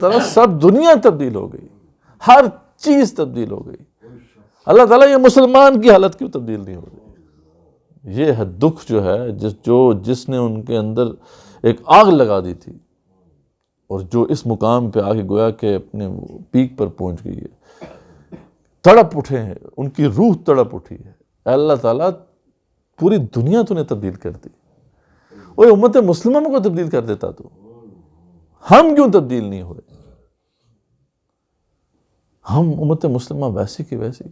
طرح سب دنیا تبدیل ہو گئی، ہر چیز تبدیل ہو گئی۔ اللہ تعالیٰ یہ مسلمان کی حالت کیوں تبدیل نہیں ہو رہی؟ یہ ہے دکھ جو ہے جس نے ان کے اندر ایک آگ لگا دی تھی، اور جو اس مقام پہ آگے گویا کہ اپنے پیک پر پہنچ گئی ہے، تڑپ اٹھے ہیں، ان کی روح تڑپ اٹھی ہے۔ اللہ تعالیٰ پوری دنیا تو نے تبدیل کر دی، وہ امت مسلمہ کو تبدیل کر دیتا تو ہم کیوں تبدیل نہیں ہوئے؟ ہم امت مسلمہ ویسی کی ویسی،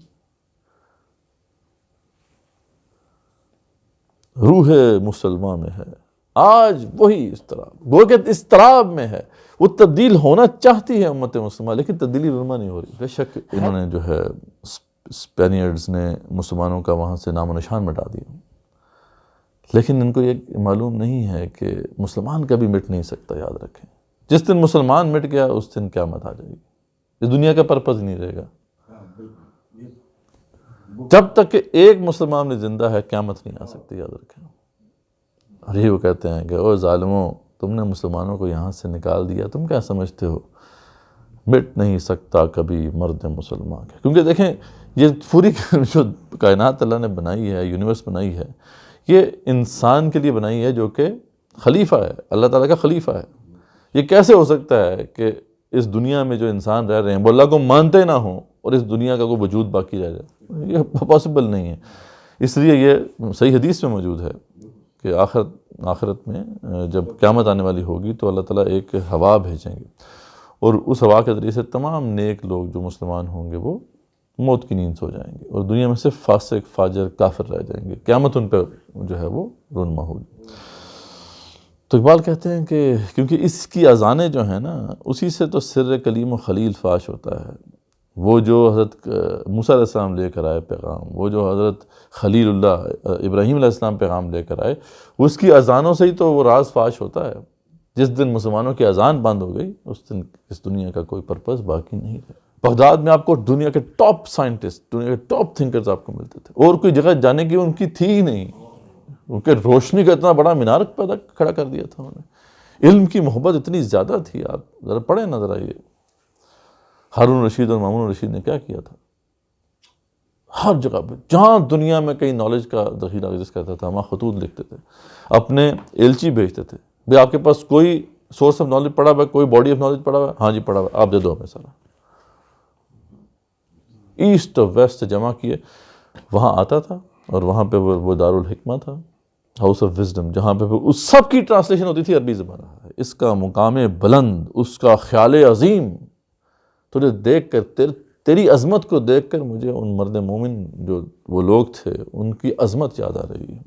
روح مسلمان میں ہے آج وہی اضطراب، گو کہ اضطراب میں ہے، وہ تبدیل ہونا چاہتی ہے امت مسلمہ، لیکن تبدیلی رونما نہیں ہو رہی۔ بے شک انہوں نے جو ہے اسپینیئرز نے مسلمانوں کا وہاں سے نام و نشان مٹا دیا، لیکن ان کو یہ معلوم نہیں ہے کہ مسلمان کبھی مٹ نہیں سکتا۔ یاد رکھیں، جس دن مسلمان مٹ گیا اس دن قیامت آ جائے گی، اس دنیا کا پرپز نہیں رہے گا۔ جب تک کہ ایک مسلمان نے زندہ ہے قیامت نہیں آ سکتی، یاد رکھیں۔ اور یہ وہ کہتے ہیں کہ او ظالموں، تم نے مسلمانوں کو یہاں سے نکال دیا، تم کیا سمجھتے ہو؟ مٹ نہیں سکتا کبھی مرد مسلمان کے، کیونکہ دیکھیں یہ پوری جو کائنات اللہ نے بنائی ہے، یونیورس بنائی ہے، یہ انسان کے لیے بنائی ہے جو کہ خلیفہ ہے، اللہ تعالیٰ کا خلیفہ ہے۔ یہ کیسے ہو سکتا ہے کہ اس دنیا میں جو انسان رہ رہے ہیں وہ اللہ کو مانتے نہ ہوں اور اس دنیا کا کوئی وجود باقی رہ جائے؟ یہ پاسبل نہیں ہے۔ اس لیے یہ صحیح حدیث میں موجود ہے کہ آخرت میں جب قیامت آنے والی ہوگی تو اللہ تعالیٰ ایک ہوا بھیجیں گے، اور اس ہوا کے ذریعے سے تمام نیک لوگ جو مسلمان ہوں گے وہ موت کی نیند سو جائیں گے، اور دنیا میں صرف فاسق، فاجر، کافر رہ جائیں گے۔ قیامت ان پہ جو ہے وہ رونما ہوگی۔ تو اقبال کہتے ہیں کہ کیونکہ اس کی اذانیں جو ہیں نا، اسی سے تو سر کلیم و خلیل فاش ہوتا ہے۔ وہ جو حضرت موسیٰ علیہ السلام لے کر آئے پیغام، وہ جو حضرت خلیل اللہ ابراہیم علیہ السلام پیغام لے کر آئے، اس کی اذانوں سے ہی تو وہ راز فاش ہوتا ہے۔ جس دن مسلمانوں کی اذان بند ہو گئی اس دن اس دنیا کا کوئی پرپس باقی نہیں ہے۔ بغداد میں آپ کو دنیا کے ٹاپ سائنٹسٹ، دنیا کے ٹاپ تھنکرز آپ کو ملتے تھے، اور کوئی جگہ جانے کی ان کی تھی ہی نہیں، کیونکہ روشنی کا اتنا بڑا مینار پیدا کھڑا کر دیا تھا انہوں نے۔ علم کی محبت اتنی زیادہ تھی، آپ ذرا پڑھیں نا ذرا یہ ہارون رشید اور مامون رشید نے کیا کیا تھا۔ ہر جگہ پہ جہاں دنیا میں کئی نالج کا ذخیرہ ایگزسٹ کرتا تھا وہاں خطوط لکھتے تھے، اپنے ایلچی بھیجتے تھے، بھئی آپ کے پاس کوئی سورس آف نالج پڑا ہوا ہے، کوئی باڈی آف نالج پڑا ہوا ہے؟ ہاں جی پڑا ہوا ہے، آپ دے دو ہمیں سارا۔ ایسٹ اور ویسٹ جمع کیے، وہاں آتا تھا، اور وہاں پہ وہ دارالحکمہ تھا، ہاؤس آف وزڈم، جہاں پہ اس سب کی ٹرانسلیشن ہوتی تھی عربی زبان۔ اس کا مقام بلند، اس کا خیال عظیم، تجھے دیکھ کر تیری عظمت کو دیکھ کر مجھے ان مرد مومن جو وہ لوگ تھے ان کی عظمت یاد آ رہی ہے،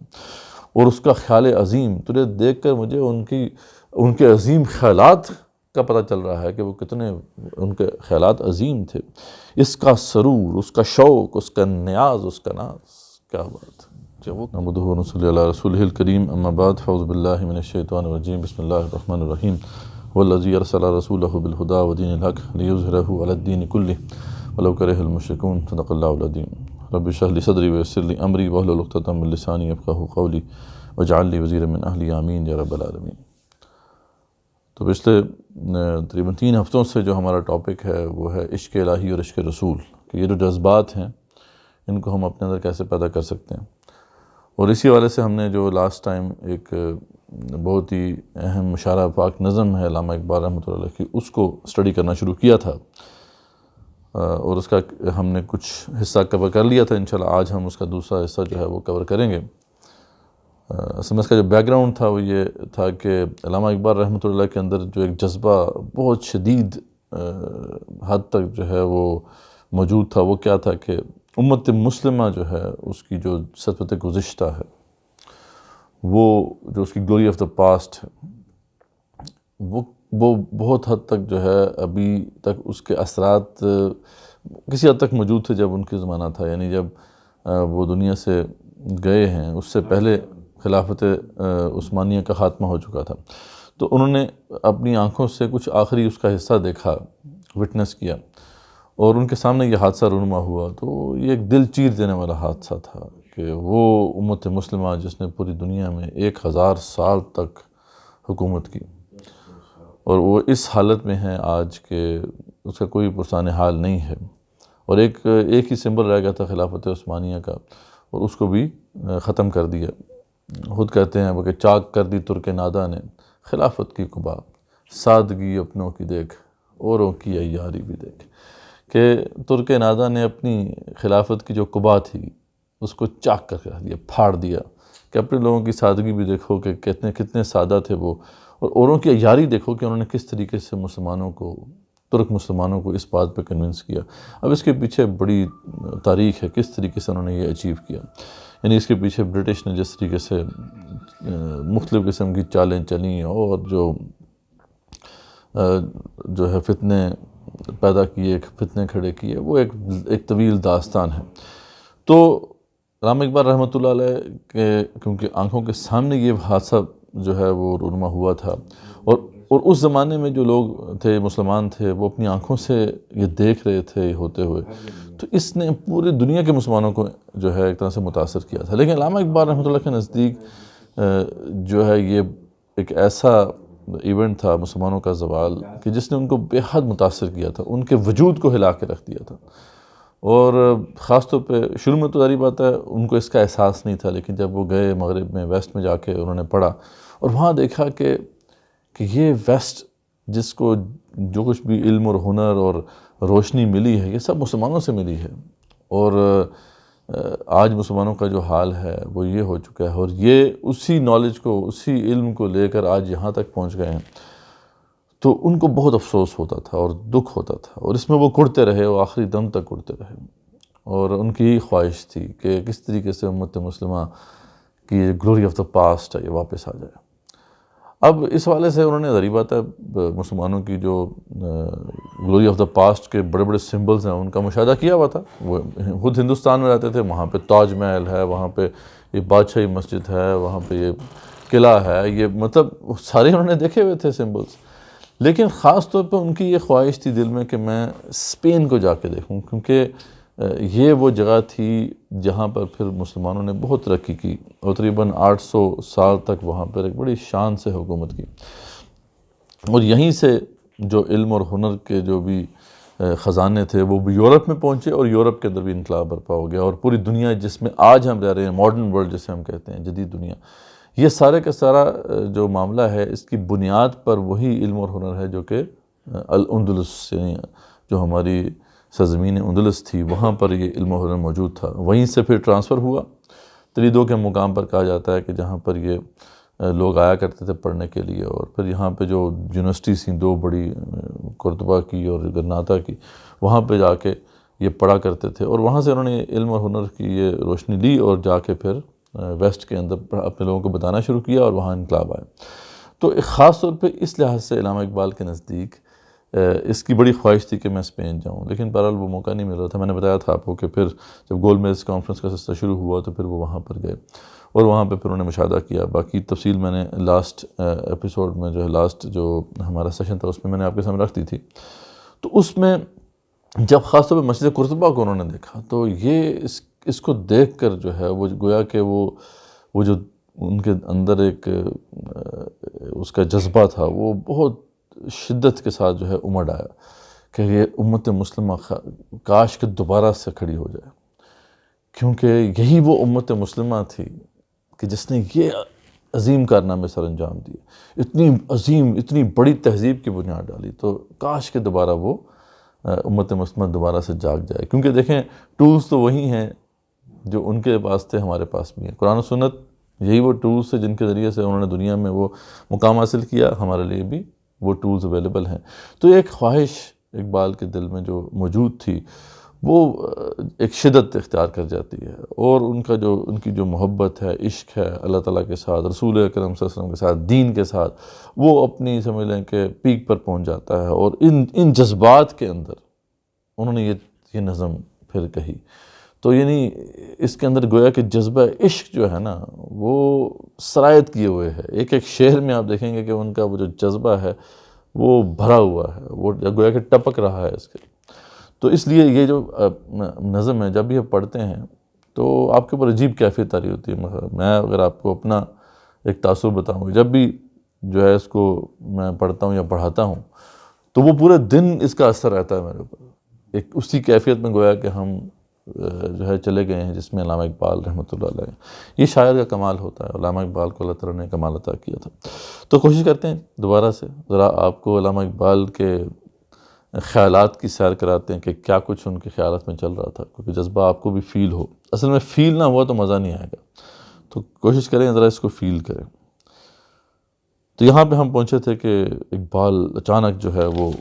اور اس کا خیال عظیم، تجھے دیکھ کر مجھے ان کے عظیم خیالات کا پتہ چل رہا ہے کہ وہ کتنے ان کے خیالات عظیم تھے۔ اس کا سرور، اس کا شوق، اس کا نیاز، اس کا ناز، کیا بات ہے۔ نحمدہ و نصلی علی رسولہ الکریم، اما بعد، فاعوذ باللہ من الشیطان الرجیم، بسم اللہ الرحمن الرحیم۔ والذی ارسل رسولہ بالہدی ودین الحق لیظہرہ علی الدین کلہ ولو کرہ المشرکون۔ صدق اللہ العظیم۔ رب اشرح لی صدری ویسر لی امری واحلل عقدۃ من لسانی یفقہوا قولی واجعل لی وزیرا من اہلی، آمین یا رب العالمین۔ تو پچھلے تقریباً 3 ہفتوں سے جو ہمارا ٹاپک ہے وہ ہے عشق الہی اور عشق رسول، کہ یہ جو جذبات ہیں ان کو ہم اپنے اندر کیسے پیدا کر سکتے ہیں۔ اور اسی حوالے سے ہم نے جو لاسٹ ٹائم ایک بہت ہی اہم مشارہ پاک نظم ہے علامہ اقبال رحمۃ اللہ علیہ کی، اس کو اسٹڈی کرنا شروع کیا تھا، اور اس کا ہم نے کچھ حصہ کور کر لیا تھا۔ انشاءاللہ آج ہم اس کا دوسرا حصہ جو ہے وہ کور کریں گے۔ اصل میں اس کا جو بیک گراؤنڈ تھا وہ یہ تھا کہ علامہ اقبال رحمۃ اللہ کے اندر جو ایک جذبہ بہت شدید حد تک جو ہے وہ موجود تھا، وہ کیا تھا کہ امت مسلمہ جو ہے اس کی جو سطوت گزشتہ ہے، وہ جو اس کی گلوری آف دا پاسٹ ہے، وہ بہت حد تک جو ہے ابھی تک اس کے اثرات کسی حد تک موجود تھے جب ان کے زمانہ تھا، یعنی جب وہ دنیا سے گئے ہیں، اس سے پہلے خلافت عثمانیہ کا خاتمہ ہو چکا تھا، تو انہوں نے اپنی آنکھوں سے کچھ آخری اس کا حصہ دیکھا، وٹنس کیا، اور ان کے سامنے یہ حادثہ رونما ہوا۔ تو یہ ایک دل چیر دینے والا حادثہ تھا کہ وہ امت مسلمہ جس نے پوری دنیا میں 1000 سال تک حکومت کی، اور وہ اس حالت میں ہے آج کہ اس کا کوئی پرسان حال نہیں ہے، اور ایک ہی سمبل رہ گیا تھا خلافت عثمانیہ کا، اور اس کو بھی ختم کر دیا۔ خود کہتے ہیں وہ کہ چاک کر دی ترک نادا نے خلافت کی قبا، سادگی اپنوں کی دیکھ اوروں کی عیاری بھی دیکھ، کہ ترک نادا نے اپنی خلافت کی جو قبا تھی اس کو چاک کر رکھ دیا، پھاڑ دیا، کہ اپنے لوگوں کی سادگی بھی دیکھو کہ کتنے سادہ تھے وہ، اور اوروں کی عیاری دیکھو کہ انہوں نے کس طریقے سے ترک مسلمانوں کو اس بات پہ کنونس کیا۔ اب اس کے پیچھے بڑی تاریخ ہے کس طریقے سے انہوں نے یہ اچیو کیا، یعنی اس کے پیچھے برٹش نے جس طریقے سے مختلف قسم کی چالیں چلیں اور جو ہے فتنے پیدا کیے، فتنے کھڑے کیے، وہ ایک طویل داستان ہے۔ تو علامہ اقبال رحمۃ اللہ علیہ کے کیونکہ آنکھوں کے سامنے یہ حادثہ جو ہے وہ رونما ہوا تھا، اور اس زمانے میں جو لوگ تھے، مسلمان تھے، وہ اپنی آنکھوں سے یہ دیکھ رہے تھے یہ ہوتے ہوئے، تو اس نے پوری دنیا کے مسلمانوں کو جو ہے ایک طرح سے متاثر کیا تھا۔ لیکن علامہ اقبال رحمۃ اللہ کے نزدیک جو ہے یہ ایک ایسا ایونٹ تھا مسلمانوں کا زوال کہ جس نے ان کو بے حد متاثر کیا تھا، ان کے وجود کو ہلا کے رکھ دیا تھا، اور خاص طور پہ شروع میں تو ظاہری بات ہے ان کو اس کا احساس نہیں تھا، لیکن جب وہ گئے مغرب میں، ویسٹ میں جا کے انہوں نے پڑھا اور وہاں دیکھا کہ یہ ویسٹ جس کو جو کچھ بھی علم اور ہنر اور روشنی ملی ہے یہ سب مسلمانوں سے ملی ہے، اور آج مسلمانوں کا جو حال ہے وہ یہ ہو چکا ہے، اور یہ اسی نالج کو، اسی علم کو لے کر آج یہاں تک پہنچ گئے ہیں، تو ان کو بہت افسوس ہوتا تھا اور دکھ ہوتا تھا، اور اس میں وہ کڑتے رہے، وہ آخری دم تک کڑتے رہے، اور ان کی خواہش تھی کہ کس طریقے سے امت مسلمہ کی گلوری آف دا پاسٹ ہے یہ واپس آ جائے۔ اب اس حوالے سے انہوں نے ظاہری بات ہے مسلمانوں کی جو گلوری آف دا پاسٹ کے بڑے بڑے سمبلز ہیں ان کا مشاہدہ کیا ہوا تھا، وہ خود ہندوستان میں رہتے تھے، وہاں پہ تاج محل ہے، وہاں پہ یہ بادشاہی مسجد ہے، وہاں پہ یہ قلعہ ہے، یہ مطلب سارے انہوں نے دیکھے ہوئے تھے سمبلز، لیکن خاص طور پہ ان کی یہ خواہش تھی دل میں کہ میں اسپین کو جا کے دیکھوں، کیونکہ یہ وہ جگہ تھی جہاں پر پھر مسلمانوں نے بہت ترقی کی، اور تقریباً 800 سال تک وہاں پر ایک بڑی شان سے حکومت کی، اور یہیں سے جو علم اور ہنر کے جو بھی خزانے تھے وہ بھی یورپ میں پہنچے، اور یورپ کے اندر بھی انقلاب برپا ہو گیا، اور پوری دنیا جس میں آج ہم رہ رہے ہیں، ماڈرن ورلڈ جسے ہم کہتے ہیں، جدید دنیا، یہ سارے کا سارا جو معاملہ ہے اس کی بنیاد پر وہی علم اور ہنر ہے جو کہ الاندلس، یعنی جو ہماری سرزمین اندلس تھی وہاں پر یہ علم و ہنر موجود تھا، وہیں سے پھر ٹرانسفر ہوا تریدو کے مقام پر، کہا جاتا ہے کہ جہاں پر یہ لوگ آیا کرتے تھے پڑھنے کے لیے، اور پھر یہاں پہ جو یونیورسٹیز تھیں دو بڑی، قرطبہ کی اور گرناطہ کی، وہاں پہ جا کے یہ پڑھا کرتے تھے، اور وہاں سے انہوں نے علم اور ہنر کی یہ روشنی لی، اور جا کے پھر ویسٹ کے اندر اپنے لوگوں کو بتانا شروع کیا، اور وہاں انقلاب آیا۔ تو ایک خاص طور پہ اس لحاظ سے علامہ اقبال کے نزدیک اس کی بڑی خواہش تھی کہ میں اسپین جاؤں، لیکن بہرحال وہ موقع نہیں مل رہا تھا۔ میں نے بتایا تھا آپ کو کہ پھر جب گولڈ میز کانفرنس کا سلسلہ شروع ہوا تو پھر وہ وہاں پر گئے، اور وہاں پہ پھر انہوں نے مشاہدہ کیا۔ باقی تفصیل میں نے لاسٹ ایپیسوڈ میں جو ہے، لاسٹ جو ہمارا سیشن تھا اس میں نے آپ کے سامنے رکھ دی تھی، تو اس میں جب خاص طور پہ مسجد قرطبہ کو انہوں نے دیکھا تو یہ اس کو دیکھ کر جو ہے وہ گویا کہ وہ جو ان کے اندر ایک اس کا جذبہ تھا وہ بہت شدت کے ساتھ جو ہے امڑ آیا کہ یہ امت مسلمہ کاش کہ دوبارہ سے کھڑی ہو جائے، کیونکہ یہی وہ امت مسلمہ تھی کہ جس نے یہ عظیم کارنامے سر انجام دیے، اتنی عظیم، اتنی بڑی تہذیب کی بنیاد ڈالی، تو کاش کہ دوبارہ وہ امت مسلمہ دوبارہ سے جاگ جائے، کیونکہ دیکھیں ٹولز تو وہی ہیں جو ان کے پاس تھے، ہمارے پاس بھی ہیں۔ قرآن و سنت یہی وہ ٹولز تھے جن کے ذریعے سے انہوں نے دنیا میں وہ مقام حاصل کیا، ہمارے لیے بھی وہ ٹولز اویلیبل ہیں۔ تو ایک خواہش اقبال کے دل میں جو موجود تھی وہ ایک شدت اختیار کر جاتی ہے، اور ان کی جو محبت ہے، عشق ہے اللہ تعالیٰ کے ساتھ، رسول اکرم صلی اللہ علیہ وسلم کے ساتھ، دین کے ساتھ، وہ اپنی سمجھ لیں کہ پیک پر پہنچ جاتا ہے، اور ان جذبات کے اندر انہوں نے یہ نظم پھر کہی۔ تو یعنی اس کے اندر گویا کہ جذبہ عشق جو ہے نا وہ سرایت کیے ہوئے ہے، ایک ایک شعر میں آپ دیکھیں گے کہ ان کا وہ جو جذبہ ہے وہ بھرا ہوا ہے، وہ گویا کہ ٹپک رہا ہے اس کے۔ تو اس لیے یہ جو نظم ہے جب بھی آپ پڑھتے ہیں تو آپ کے اوپر عجیب کیفیت آ رہی ہوتی ہے۔ میں اگر آپ کو اپنا ایک تاثر بتاؤں، جب بھی جو ہے اس کو میں پڑھتا ہوں یا پڑھاتا ہوں تو وہ پورے دن اس کا اثر رہتا ہے میرے اوپر، ایک اسی کیفیت میں گویا کہ ہم جو ہے چلے گئے ہیں جس میں علامہ اقبال رحمۃ اللہ علیہ، یہ شاعر کا کمال ہوتا ہے، علامہ اقبال کو اللہ تعالیٰ نے کمال عطا کیا تھا۔ تو کوشش کرتے ہیں دوبارہ سے ذرا آپ کو علامہ اقبال کے خیالات کی سیر کراتے ہیں کہ کیا کچھ ان کے خیالات میں چل رہا تھا، کیونکہ جذبہ آپ کو بھی فیل ہو، اصل میں فیل نہ ہوا تو مزہ نہیں آئے گا، تو کوشش کریں ذرا اس کو فیل کریں۔ تو یہاں پہ ہم پہنچے تھے کہ اقبال اچانک جو ہے وہ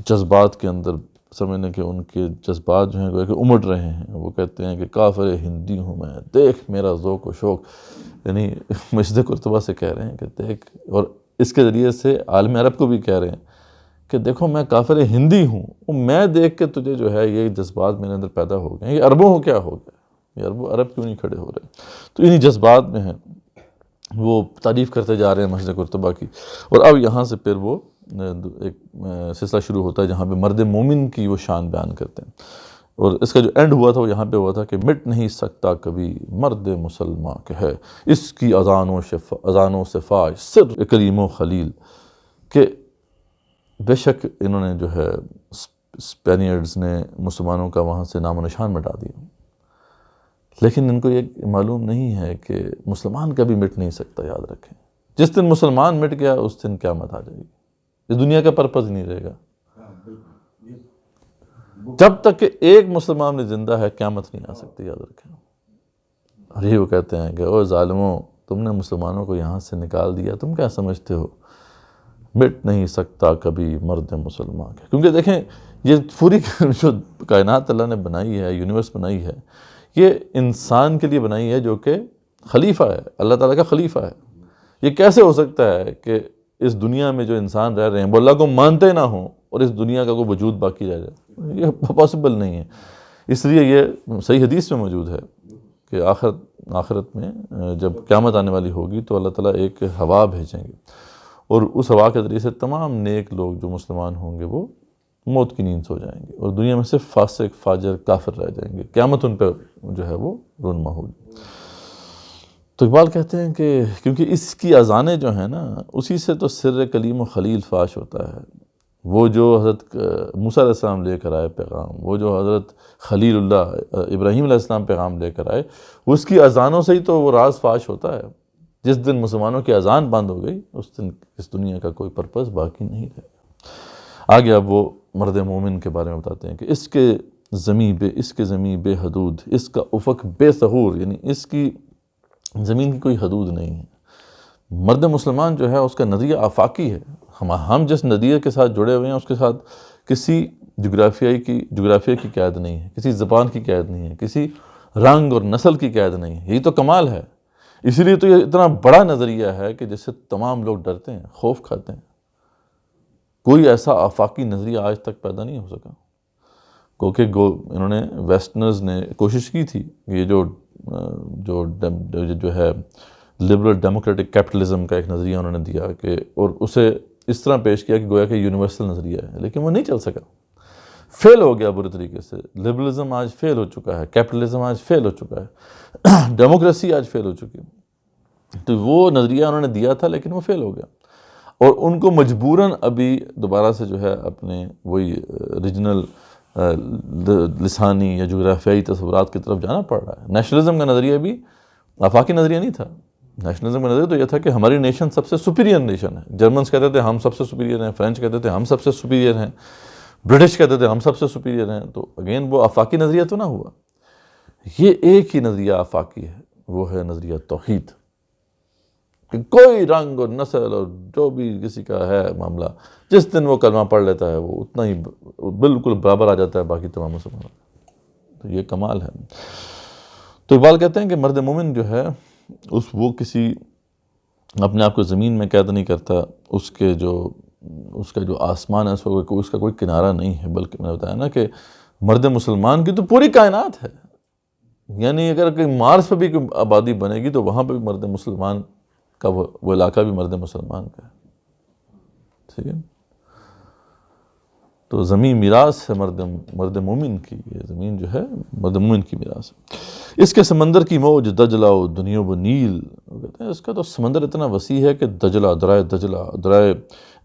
جذبات کے اندر سمجھنے کہ ان کے جذبات جو ہیں گویا کہ امڑ رہے ہیں، وہ کہتے ہیں کہ کافر ہندی ہوں میں، دیکھ میرا ذوق و شوق، یعنی مجد قرطبہ سے کہہ رہے ہیں کہ دیکھ، اور اس کے ذریعے سے عالم عرب کو بھی کہہ رہے ہیں کہ دیکھو میں کافر ہندی ہوں، میں دیکھ کے تجھے جو ہے یہ جذبات میرے اندر پیدا ہو گئے ہیں، یہ عربوں کو کیا ہو گیا، یہ عرب کیوں نہیں کھڑے ہو رہے؟ تو انہی جذبات میں ہیں وہ تعریف کرتے جا رہے ہیں مسجد قرطبہ کی، اور اب یہاں سے پھر وہ ایک سلسلہ شروع ہوتا ہے جہاں پہ مرد مومن کی وہ شان بیان کرتے ہیں، اور اس کا جو اینڈ ہوا تھا وہ یہاں پہ ہوا تھا کہ مٹ نہیں سکتا کبھی مرد مسلمان کہ ہے اس کی اذانوں سے فاش سر کریم و خلیل، کہ بے شک انہوں نے جو ہے اسپینیئرز نے مسلمانوں کا وہاں سے نام و نشان مٹا دیا، لیکن ان کو یہ معلوم نہیں ہے کہ مسلمان کبھی مٹ نہیں سکتا، یاد رکھیں جس دن مسلمان مٹ گیا اس دن قیامت آ جائے گی، اس دنیا کا پرپز نہیں رہے گا، جب تک کہ ایک مسلمان میں زندہ ہے قیامت نہیں آ سکتی، یاد رکھیں۔ اور یہ وہ کہتے ہیں کہ او ظالموں تم نے مسلمانوں کو یہاں سے نکال دیا، تم کیا سمجھتے ہو مٹ نہیں سکتا کبھی مرد مسلمان کے، کیونکہ دیکھیں یہ پوری جو کائنات اللہ نے بنائی ہے، یونیورس بنائی ہے، یہ انسان کے لیے بنائی ہے جو کہ خلیفہ ہے، اللہ تعالیٰ کا خلیفہ ہے۔ یہ کیسے ہو سکتا ہے کہ اس دنیا میں جو انسان رہ رہے ہیں وہ اللہ کو مانتے نہ ہوں اور اس دنیا کا کوئی وجود باقی رہ جائے؟ یہ پاسبل نہیں ہے۔ اس لیے یہ صحیح حدیث میں موجود ہے کہ آخرت میں جب قیامت آنے والی ہوگی تو اللہ تعالیٰ ایک ہوا بھیجیں گے، اور اس ہوا کے ذریعے سے تمام نیک لوگ جو مسلمان ہوں گے وہ موت کی نیند سو جائیں گے، اور دنیا میں صرف فاسق فاجر کافر رہ جائیں گے، قیامت ان پہ جو ہے وہ رونما ہوگی۔ تو اقبال کہتے ہیں کہ کیونکہ اس کی اذانیں جو ہیں نا اسی سے تو سر کلیم و خلیل فاش ہوتا ہے، وہ جو حضرت موسیٰ علیہ السلام لے کر آئے پیغام، وہ جو حضرت خلیل اللہ ابراہیم علیہ السلام پیغام لے کر آئے، اس کی اذانوں سے ہی تو وہ راز فاش ہوتا ہے۔ جس دن مسلمانوں کی اذان بند ہو گئی اس دن اس دنیا کا کوئی پرپس باقی نہیں رہے گا۔ آگے اب وہ مرد مومن کے بارے میں بتاتے ہیں کہ اس کے زمین بے حدود، اس کا افق بے ثغور، یعنی اس کی زمین کی کوئی حدود نہیں ہے۔ مرد مسلمان جو ہے اس کا نظریہ آفاقی ہے، ہم جس نظریے کے ساتھ جڑے ہوئے ہیں اس کے ساتھ کسی جغرافیہ کی قید نہیں ہے، کسی زبان کی قید نہیں ہے، کسی رنگ اور نسل کی قید نہیں ہے، یہی تو کمال ہے۔ اسی لیے تو یہ اتنا بڑا نظریہ ہے کہ جس سے تمام لوگ ڈرتے ہیں، خوف کھاتے ہیں۔ کوئی ایسا آفاقی نظریہ آج تک پیدا نہیں ہو سکا، کیونکہ انہوں نے ویسٹرنرز نے کوشش کی تھی، یہ جو ہے لبرل ڈیموکریٹک کیپٹلزم کا ایک نظریہ انہوں نے دیا کہ، اور اسے اس طرح پیش کیا کہ گویا کہ یونیورسل نظریہ ہے، لیکن وہ نہیں چل سکا، فیل ہو گیا برے طریقے سے۔ لبرلزم آج فیل ہو چکا ہے، کیپٹلزم آج فیل ہو چکا ہے، ڈیموکریسی آج فیل ہو چکی ہے۔ تو وہ نظریہ انہوں نے دیا تھا لیکن وہ فیل ہو گیا، اور ان کو مجبوراً ابھی دوبارہ سے جو ہے اپنے وہی ریجنل لسانی یا جغرافیائی تصورات کی طرف جانا پڑ رہا ہے۔ نیشنلزم کا نظریہ بھی آفاقی نظریہ نہیں تھا۔ نیشنلزم کا نظریہ تو یہ تھا کہ ہماری نیشن سب سے سپیریئر نیشن ہے۔ جرمنز کہتے تھے ہم سب سے سپیریئر ہیں، فرینچ کہتے تھے ہم سب سے سپیریئر ہیں، برٹش کہتے تھے ہم سب سے سپیریئر ہیں۔ تو اگین وہ آفاقی نظریہ تو نہ ہوا۔ یہ ایک ہی نظریہ آفاقی ہے، وہ ہے نظریہ توحید، کہ کوئی رنگ اور نسل اور جو بھی کسی کا ہے معاملہ، جس دن وہ کلمہ پڑھ لیتا ہے وہ اتنا ہی بالکل برابر آ جاتا ہے باقی تمام مسلمانوں۔ تو یہ کمال ہے۔ تو اقبال کہتے ہیں کہ مرد مومن جو ہے وہ کسی اپنے آپ کو زمین میں قید نہیں کرتا، اس کا جو آسمان ہے اس کا کوئی کنارہ نہیں ہے، بلکہ میں نے بتایا نا کہ مرد مسلمان کی تو پوری کائنات ہے، یعنی اگر کہ مارس پہ بھی کوئی آبادی بنے گی تو وہاں پہ بھی مرد مسلمان کا وہ علاقہ بھی مرد مسلمان کا ہے، ٹھیک ہے۔ تو زمین میراث ہے مرد مومن کی، یہ زمین جو ہے مرد مومن کی میراث ہے۔ اس کے سمندر کی موج دجلہ و دنیوب و نیل، کہتے ہیں اس کا تو سمندر اتنا وسیع ہے کہ دجلہ، درائے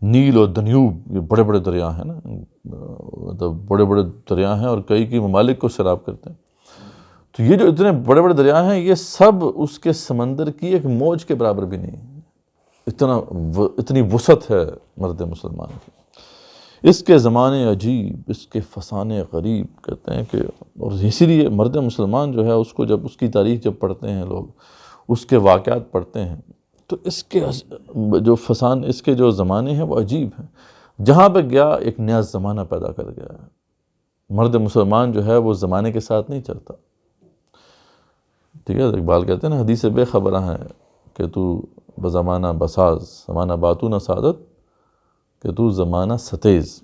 نیل اور دنیوب، یہ بڑے بڑے دریا ہیں نا، مطلب بڑے بڑے دریا ہیں اور کئی ممالک کو سیراب کرتے ہیں۔ تو یہ جو اتنے بڑے بڑے دریا ہیں، یہ سب اس کے سمندر کی ایک موج کے برابر بھی نہیں، اتنی وسعت ہے مرد مسلمان کی۔ اس کے زمانے عجیب، اس کے فسانے غریب، کہتے ہیں کہ، اور اسی لیے مرد مسلمان جو ہے اس کو جب اس کی تاریخ جب پڑھتے ہیں لوگ، اس کے واقعات پڑھتے ہیں، تو اس کے اس کے جو زمانے ہیں وہ عجیب ہیں۔ جہاں پہ گیا ایک نیا زمانہ پیدا کر گیا ہے۔ مرد مسلمان جو ہے وہ زمانے کے ساتھ نہیں چلتا، ٹھیک ہے، اقبال کہتے ہیں نا، حدیث بے خبرہ ہیں کہ تو بزمانہ بساز، زمانہ باتو نہ سعادت، کہ تو زمانہ ستیز،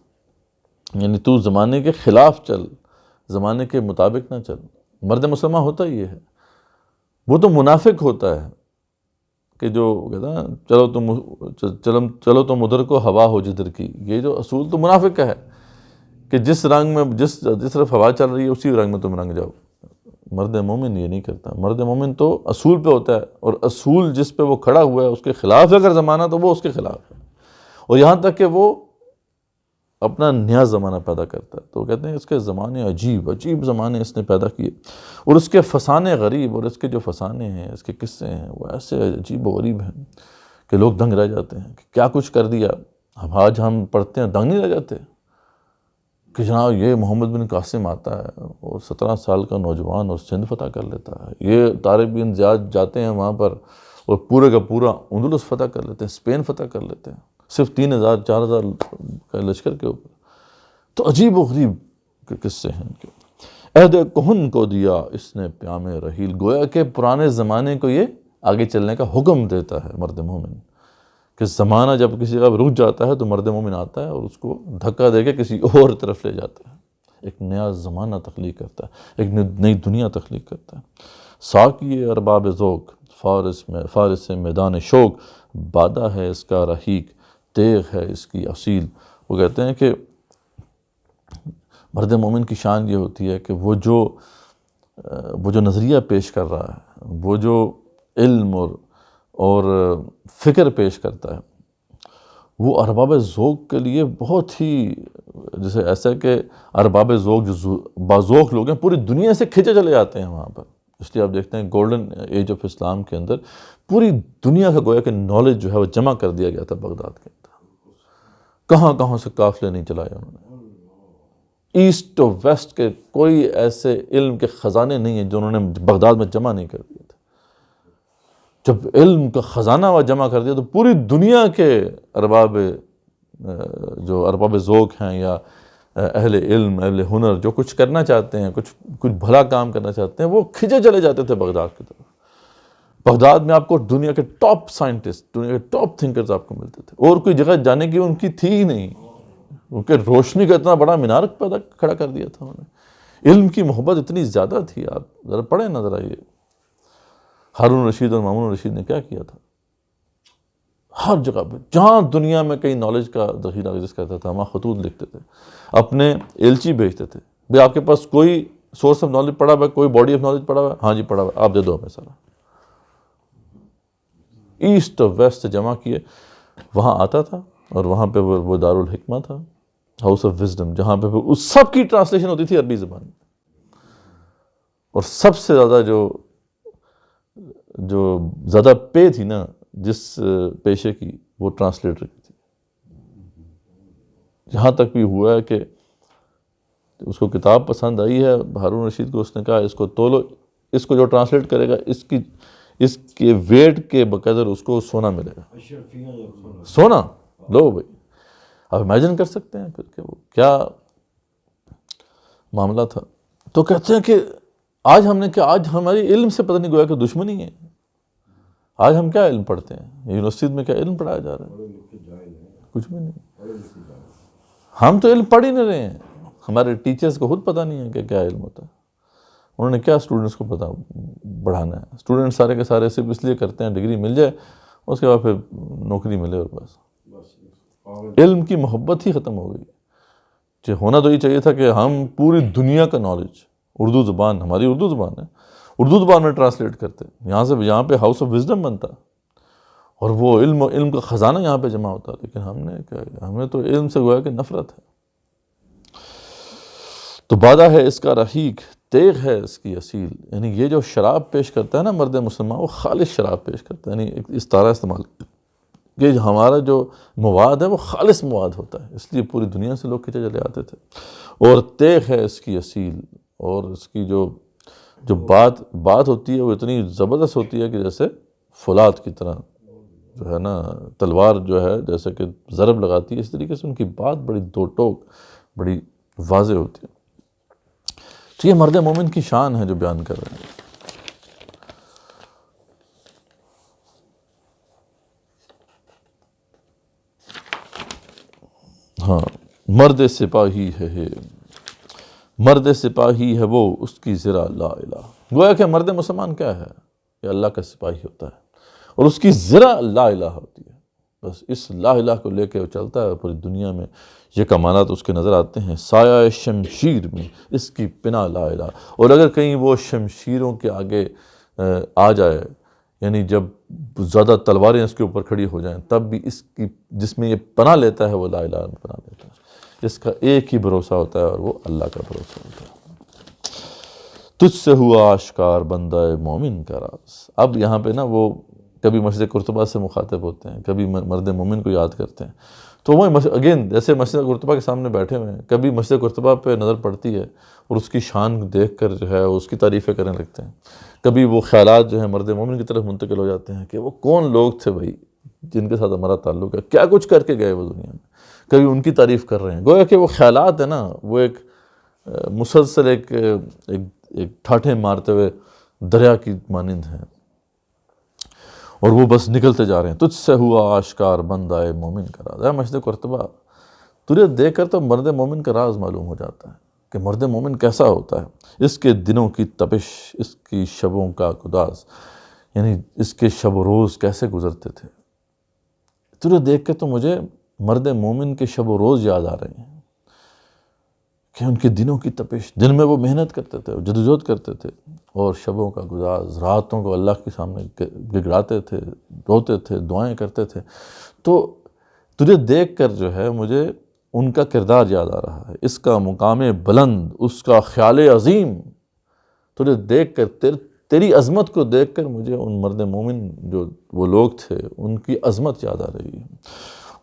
یعنی تو زمانے کے خلاف چل، زمانے کے مطابق نہ چل۔ مرد مسلمان ہوتا ہی یہ ہے، وہ تو منافق ہوتا ہے کہ جو کہتا ہے چلو تم ادھر کو ہوا ہو جدھر کی، یہ جو اصول تو منافق کا ہے کہ جس رنگ میں جس طرف ہوا چل رہی ہے اسی رنگ میں تم رنگ جاؤ۔ مرد مومن یہ نہیں کرتا، مرد مومن تو اصول پہ ہوتا ہے، اور اصول جس پہ وہ کھڑا ہوا ہے اس کے خلاف اگر زمانہ تو وہ اس کے خلاف ہے، اور یہاں تک کہ وہ اپنا نیا زمانہ پیدا کرتا ہے۔ تو کہتے ہیں اس کے زمانے عجیب زمانے اس نے پیدا کیے، اور اس کے فسانے غریب، اور اس کے جو فسانے ہیں، اس کے قصے ہیں، وہ ایسے عجیب و غریب ہیں کہ لوگ دنگ رہ جاتے ہیں کہ کیا کچھ کر دیا۔ آج ہم پڑھتے ہیں دنگ نہیں رہ جاتے کہ جناب یہ محمد بن قاسم آتا ہے اور 17 سال کا نوجوان اور سندھ فتح کر لیتا ہے، یہ طارق بن زیاد جاتے ہیں وہاں پر اور پورے کا پورا اندلس فتح کر لیتے ہیں، اسپین فتح کر لیتے ہیں، صرف 3000-4000 کا لشکر کے اوپر۔ تو عجیب و غریب کے قصے ہیں ان کے۔ عہد کہن کو دیا اس نے پیام رحیل، گویا کہ پرانے زمانے کو یہ آگے چلنے کا حکم دیتا ہے مرد مومن، کہ زمانہ جب کسی کا رک جاتا ہے تو مرد مومن آتا ہے اور اس کو دھکا دے کے کسی اور طرف لے جاتا ہے، ایک نیا زمانہ تخلیق کرتا ہے، ایک نئی دنیا تخلیق کرتا ہے۔ ساقی ارباب ذوق، فارس سے میدان شوق، بادہ ہے اس کا رحیق، تیغ ہے اس کی اصیل۔ وہ کہتے ہیں کہ مرد مومن کی شان یہ ہوتی ہے کہ وہ جو نظریہ پیش کر رہا ہے، وہ جو علم اور فکر پیش کرتا ہے، وہ ارباب ذوق کے لیے بہت ہی، جیسے ایسا کہ ارباب ذوق جو باذوق لوگ ہیں پوری دنیا سے کھنچے چلے جاتے ہیں وہاں پر۔ اس لیے آپ دیکھتے ہیں گولڈن ایج آف اسلام کے اندر پوری دنیا کا گویا کہ نالج جو ہے وہ جمع کر دیا گیا تھا بغداد کے اندر۔ کہاں سے قافلے نہیں چلائے انہوں نے، ایسٹ و ویسٹ کے کوئی ایسے علم کے خزانے نہیں ہیں جو انہوں نے بغداد میں جمع نہیں کر دیے تھے۔ جب علم کا خزانہ وہ جمع کر دیا تو پوری دنیا کے ارباب ذوق ہیں یا اہل علم، اہل ہنر، جو کچھ کرنا چاہتے ہیں، کچھ بھلا کام کرنا چاہتے ہیں، وہ کھنچے چلے جاتے تھے بغداد کی طرف۔ بغداد میں آپ کو دنیا کے ٹاپ سائنٹسٹ، دنیا کے ٹاپ تھنکرز آپ کو ملتے تھے، اور کوئی جگہ جانے کی ان کی تھی ہی نہیں، کیونکہ روشنی کا اتنا بڑا مینار کھڑا کر دیا تھا انہوں نے۔ علم کی محبت اتنی زیادہ تھی، آپ ذرا پڑھیں نا ذرا، یہ ہارون رشید اور مامون رشید نے کیا کیا تھا۔ ہر جگہ پہ جہاں دنیا میں کئی نالج کا ذخیرہ ایگزسٹ کرتا تھا وہاں خطوط لکھتے تھے، اپنے ایلچی بھیجتے تھے، بھئی آپ کے پاس کوئی سورس آف نالج پڑا ہوا ہے، کوئی باڈی آف نالج پڑا ہوا ہے؟ ہاں جی پڑا ہوا ہے، آپ دے دو ہمیں سارا۔ ایسٹ اور ویسٹ سے جمع کیے، وہاں آتا تھا، اور وہاں پہ وہ دارالحکمہ تھا، ہاؤس آف وزڈم، جہاں پہ اس سب کی ٹرانسلیشن ہوتی تھی عربی زبان میں، اور سب سے زیادہ جو زیادہ پے تھی نا جس پیشے کی، وہ ٹرانسلیٹر کی تھی۔ یہاں تک بھی ہوا ہے کہ اس کو کتاب پسند آئی ہے ہارون رشید کو، اس نے کہا اس کو تولو، اس کو جو ٹرانسلیٹ کرے گا اس کے ویٹ کے بقدر اس کو سونا ملے گا، سونا لو بھائی۔ آپ امیجن کر سکتے ہیں پھر کہ وہ کیا معاملہ تھا۔ تو کہتے ہیں کہ آج ہماری علم سے پتہ نہیں گویا کہ دشمنی ہے۔ آج ہم کیا علم پڑھتے ہیں؟ یونیورسٹی میں کیا علم پڑھایا جا رہا ہے؟ کچھ بھی نہیں۔ ہم تو علم پڑھ ہی نہیں رہے ہیں، ہمارے ٹیچرز کو خود پتہ نہیں ہے کہ کیا علم ہوتا ہے۔ انہوں نے کیا اسٹوڈنٹس کو پتہ بڑھانا ہے؟ اسٹوڈنٹ سارے کے سارے صرف اس لیے کرتے ہیں ڈگری مل جائے، اس کے بعد پھر نوکری ملے، اور بس علم کی محبت ہی ختم ہو گئی۔ کہ ہونا تو یہ چاہیے تھا کہ ہم پوری دنیا کا نالج، اردو زبان ہماری اردو زبان ہے، اردو زبان میں ٹرانسلیٹ کرتے، یہاں پہ ہاؤس آف وزڈم بنتا اور وہ علم کا خزانہ یہاں پہ جمع ہوتا، لیکن ہم نے تو علم سے گویا کہ نفرت ہے۔ تو بادہ ہے اس کا رحیق، تیغ ہے اس کی اصیل، یعنی یہ جو شراب پیش کرتا ہے نا مرد مسلمان، وہ خالص شراب پیش کرتا ہے، یعنی اس طرح استعمال کہ ہمارا جو مواد ہے وہ خالص مواد ہوتا ہے، اس لیے پوری دنیا سے لوگ کھینچے چلے آتے تھے۔ اور تیغ ہے اس کی اصیل، اور اس کی جو بات ہوتی ہے وہ اتنی زبردست ہوتی ہے کہ جیسے فولاد کی طرح جو ہے نا، تلوار جو ہے جیسے کہ ضرب لگاتی ہے، اس طریقے سے ان کی بات بڑی دو ٹوک، بڑی واضح ہوتی ہے۔ تو یہ مرد مومن کی شان ہے جو بیان کر رہے ہیں۔ ہاں، مرد سپاہی ہے، مرد سپاہی ہے وہ، اس کی زرہ لا الہ۔ گویا کہ مرد مسلمان کیا ہے؟ یہ اللہ کا سپاہی ہوتا ہے، اور اس کی زرہ لا الہ ہوتی ہے۔ بس اس لا الہ کو لے کے وہ چلتا ہے، پوری دنیا میں یہ کمالات اس کے نظر آتے ہیں۔ سایہ شمشیر میں اس کی پناہ لا الہ، اور اگر کہیں وہ شمشیروں کے آگے آ جائے، یعنی جب زیادہ تلواریں اس کے اوپر کھڑی ہو جائیں، تب بھی اس کی جس میں یہ پناہ لیتا ہے وہ لا الہ میں پناہ لیتا ہے۔ اس کا ایک ہی بھروسہ ہوتا ہے اور وہ اللہ کا بھروسہ ہوتا ہے۔ تجھ سے ہوا آشکار بندہ مومن کا راز۔ اب یہاں پہ نا وہ کبھی مسجد قرطبہ سے مخاطب ہوتے ہیں، کبھی مرد مومن کو یاد کرتے ہیں، تو وہ اگین جیسے مسجد قرطبہ کے سامنے بیٹھے ہوئے ہیں، کبھی مسجد قرطبہ پہ نظر پڑتی ہے اور اس کی شان دیکھ کر جو ہے اس کی تعریفیں کرنے لگتے ہیں، کبھی وہ خیالات جو ہیں مرد مومن کی طرف منتقل ہو جاتے ہیں کہ وہ کون لوگ تھے بھائی جن کے ساتھ ہمارا تعلق ہے، کیا کچھ کر کے گئے وہ دنیا میں، کبھی ان کی تعریف کر رہے ہیں۔ گویا کہ وہ خیالات ہیں نا، وہ ایک مسلسل ایک ٹھاٹھے مارتے ہوئے دریا کی مانند ہیں، اور وہ بس نکلتے جا رہے ہیں۔ تجھ سے ہوا آشکار بندہ مومن کا راز۔ اے مسجد قرطبہ، تجھے دیکھ کر تو مرد مومن کا راز معلوم ہو جاتا ہے کہ مرد مومن کیسا ہوتا ہے۔ اس کے دنوں کی تپش، اس کی شبوں کا گداز، یعنی اس کے شب و روز کیسے گزرتے تھے۔ تجھے دیکھ کے تو مجھے مرد مومن کے شب و روز یاد آ رہے ہیں کہ ان کے دنوں کی تپش، دن میں وہ محنت کرتے تھے، جدوجہد کرتے تھے، اور شبوں کا گداز، راتوں کو اللہ کے سامنے گڑگڑاتے تھے، روتے تھے، دعائیں کرتے تھے۔ تو تجھے دیکھ کر جو ہے مجھے ان کا کردار یاد آ رہا ہے، اس کا مقام بلند، اس کا خیال عظیم۔ تجھے دیکھ کر، تیری عظمت کو دیکھ کر مجھے ان مرد مومن جو وہ لوگ تھے ان کی عظمت یاد آ رہی ہے،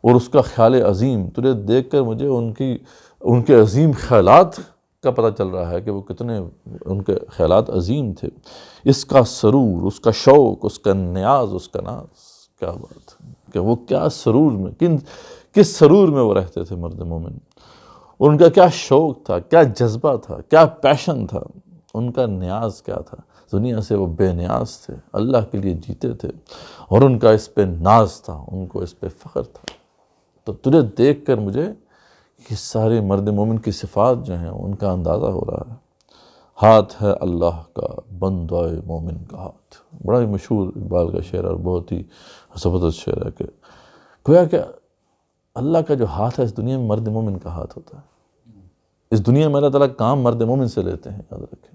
اور اس کا خیال عظیم۔ تجھے دیکھ کر مجھے ان کے عظیم خیالات کا پتہ چل رہا ہے کہ وہ کتنے ان کے خیالات عظیم تھے۔ اس کا سرور، اس کا شوق، اس کا نیاز، اس کا ناز، کیا بات ہے کہ وہ کیا سرور میں، کس سرور میں وہ رہتے تھے مرد مومن، اور ان کا کیا شوق تھا، کیا جذبہ تھا، کیا پیشن تھا، ان کا نیاز کیا تھا۔ دنیا سے وہ بے نیاز تھے، اللہ کے لیے جیتے تھے، اور ان کا اس پہ ناز تھا، ان کو اس پہ فخر تھا۔ تو تجھے دیکھ کر مجھے یہ سارے مرد مومن کی صفات جو ہیں ان کا اندازہ ہو رہا ہے۔ ہاتھ ہے اللہ کا بندہ مومن کا ہاتھ، بڑا ہی مشہور اقبال کا شعر، اور بہت ہی زبردست شعر ہے کہ گویا کہ اللہ کا جو ہاتھ ہے اس دنیا میں مرد مومن کا ہاتھ ہوتا ہے۔ اس دنیا میں اللہ تعالیٰ کام مرد مومن سے لیتے ہیں، یاد رکھیں۔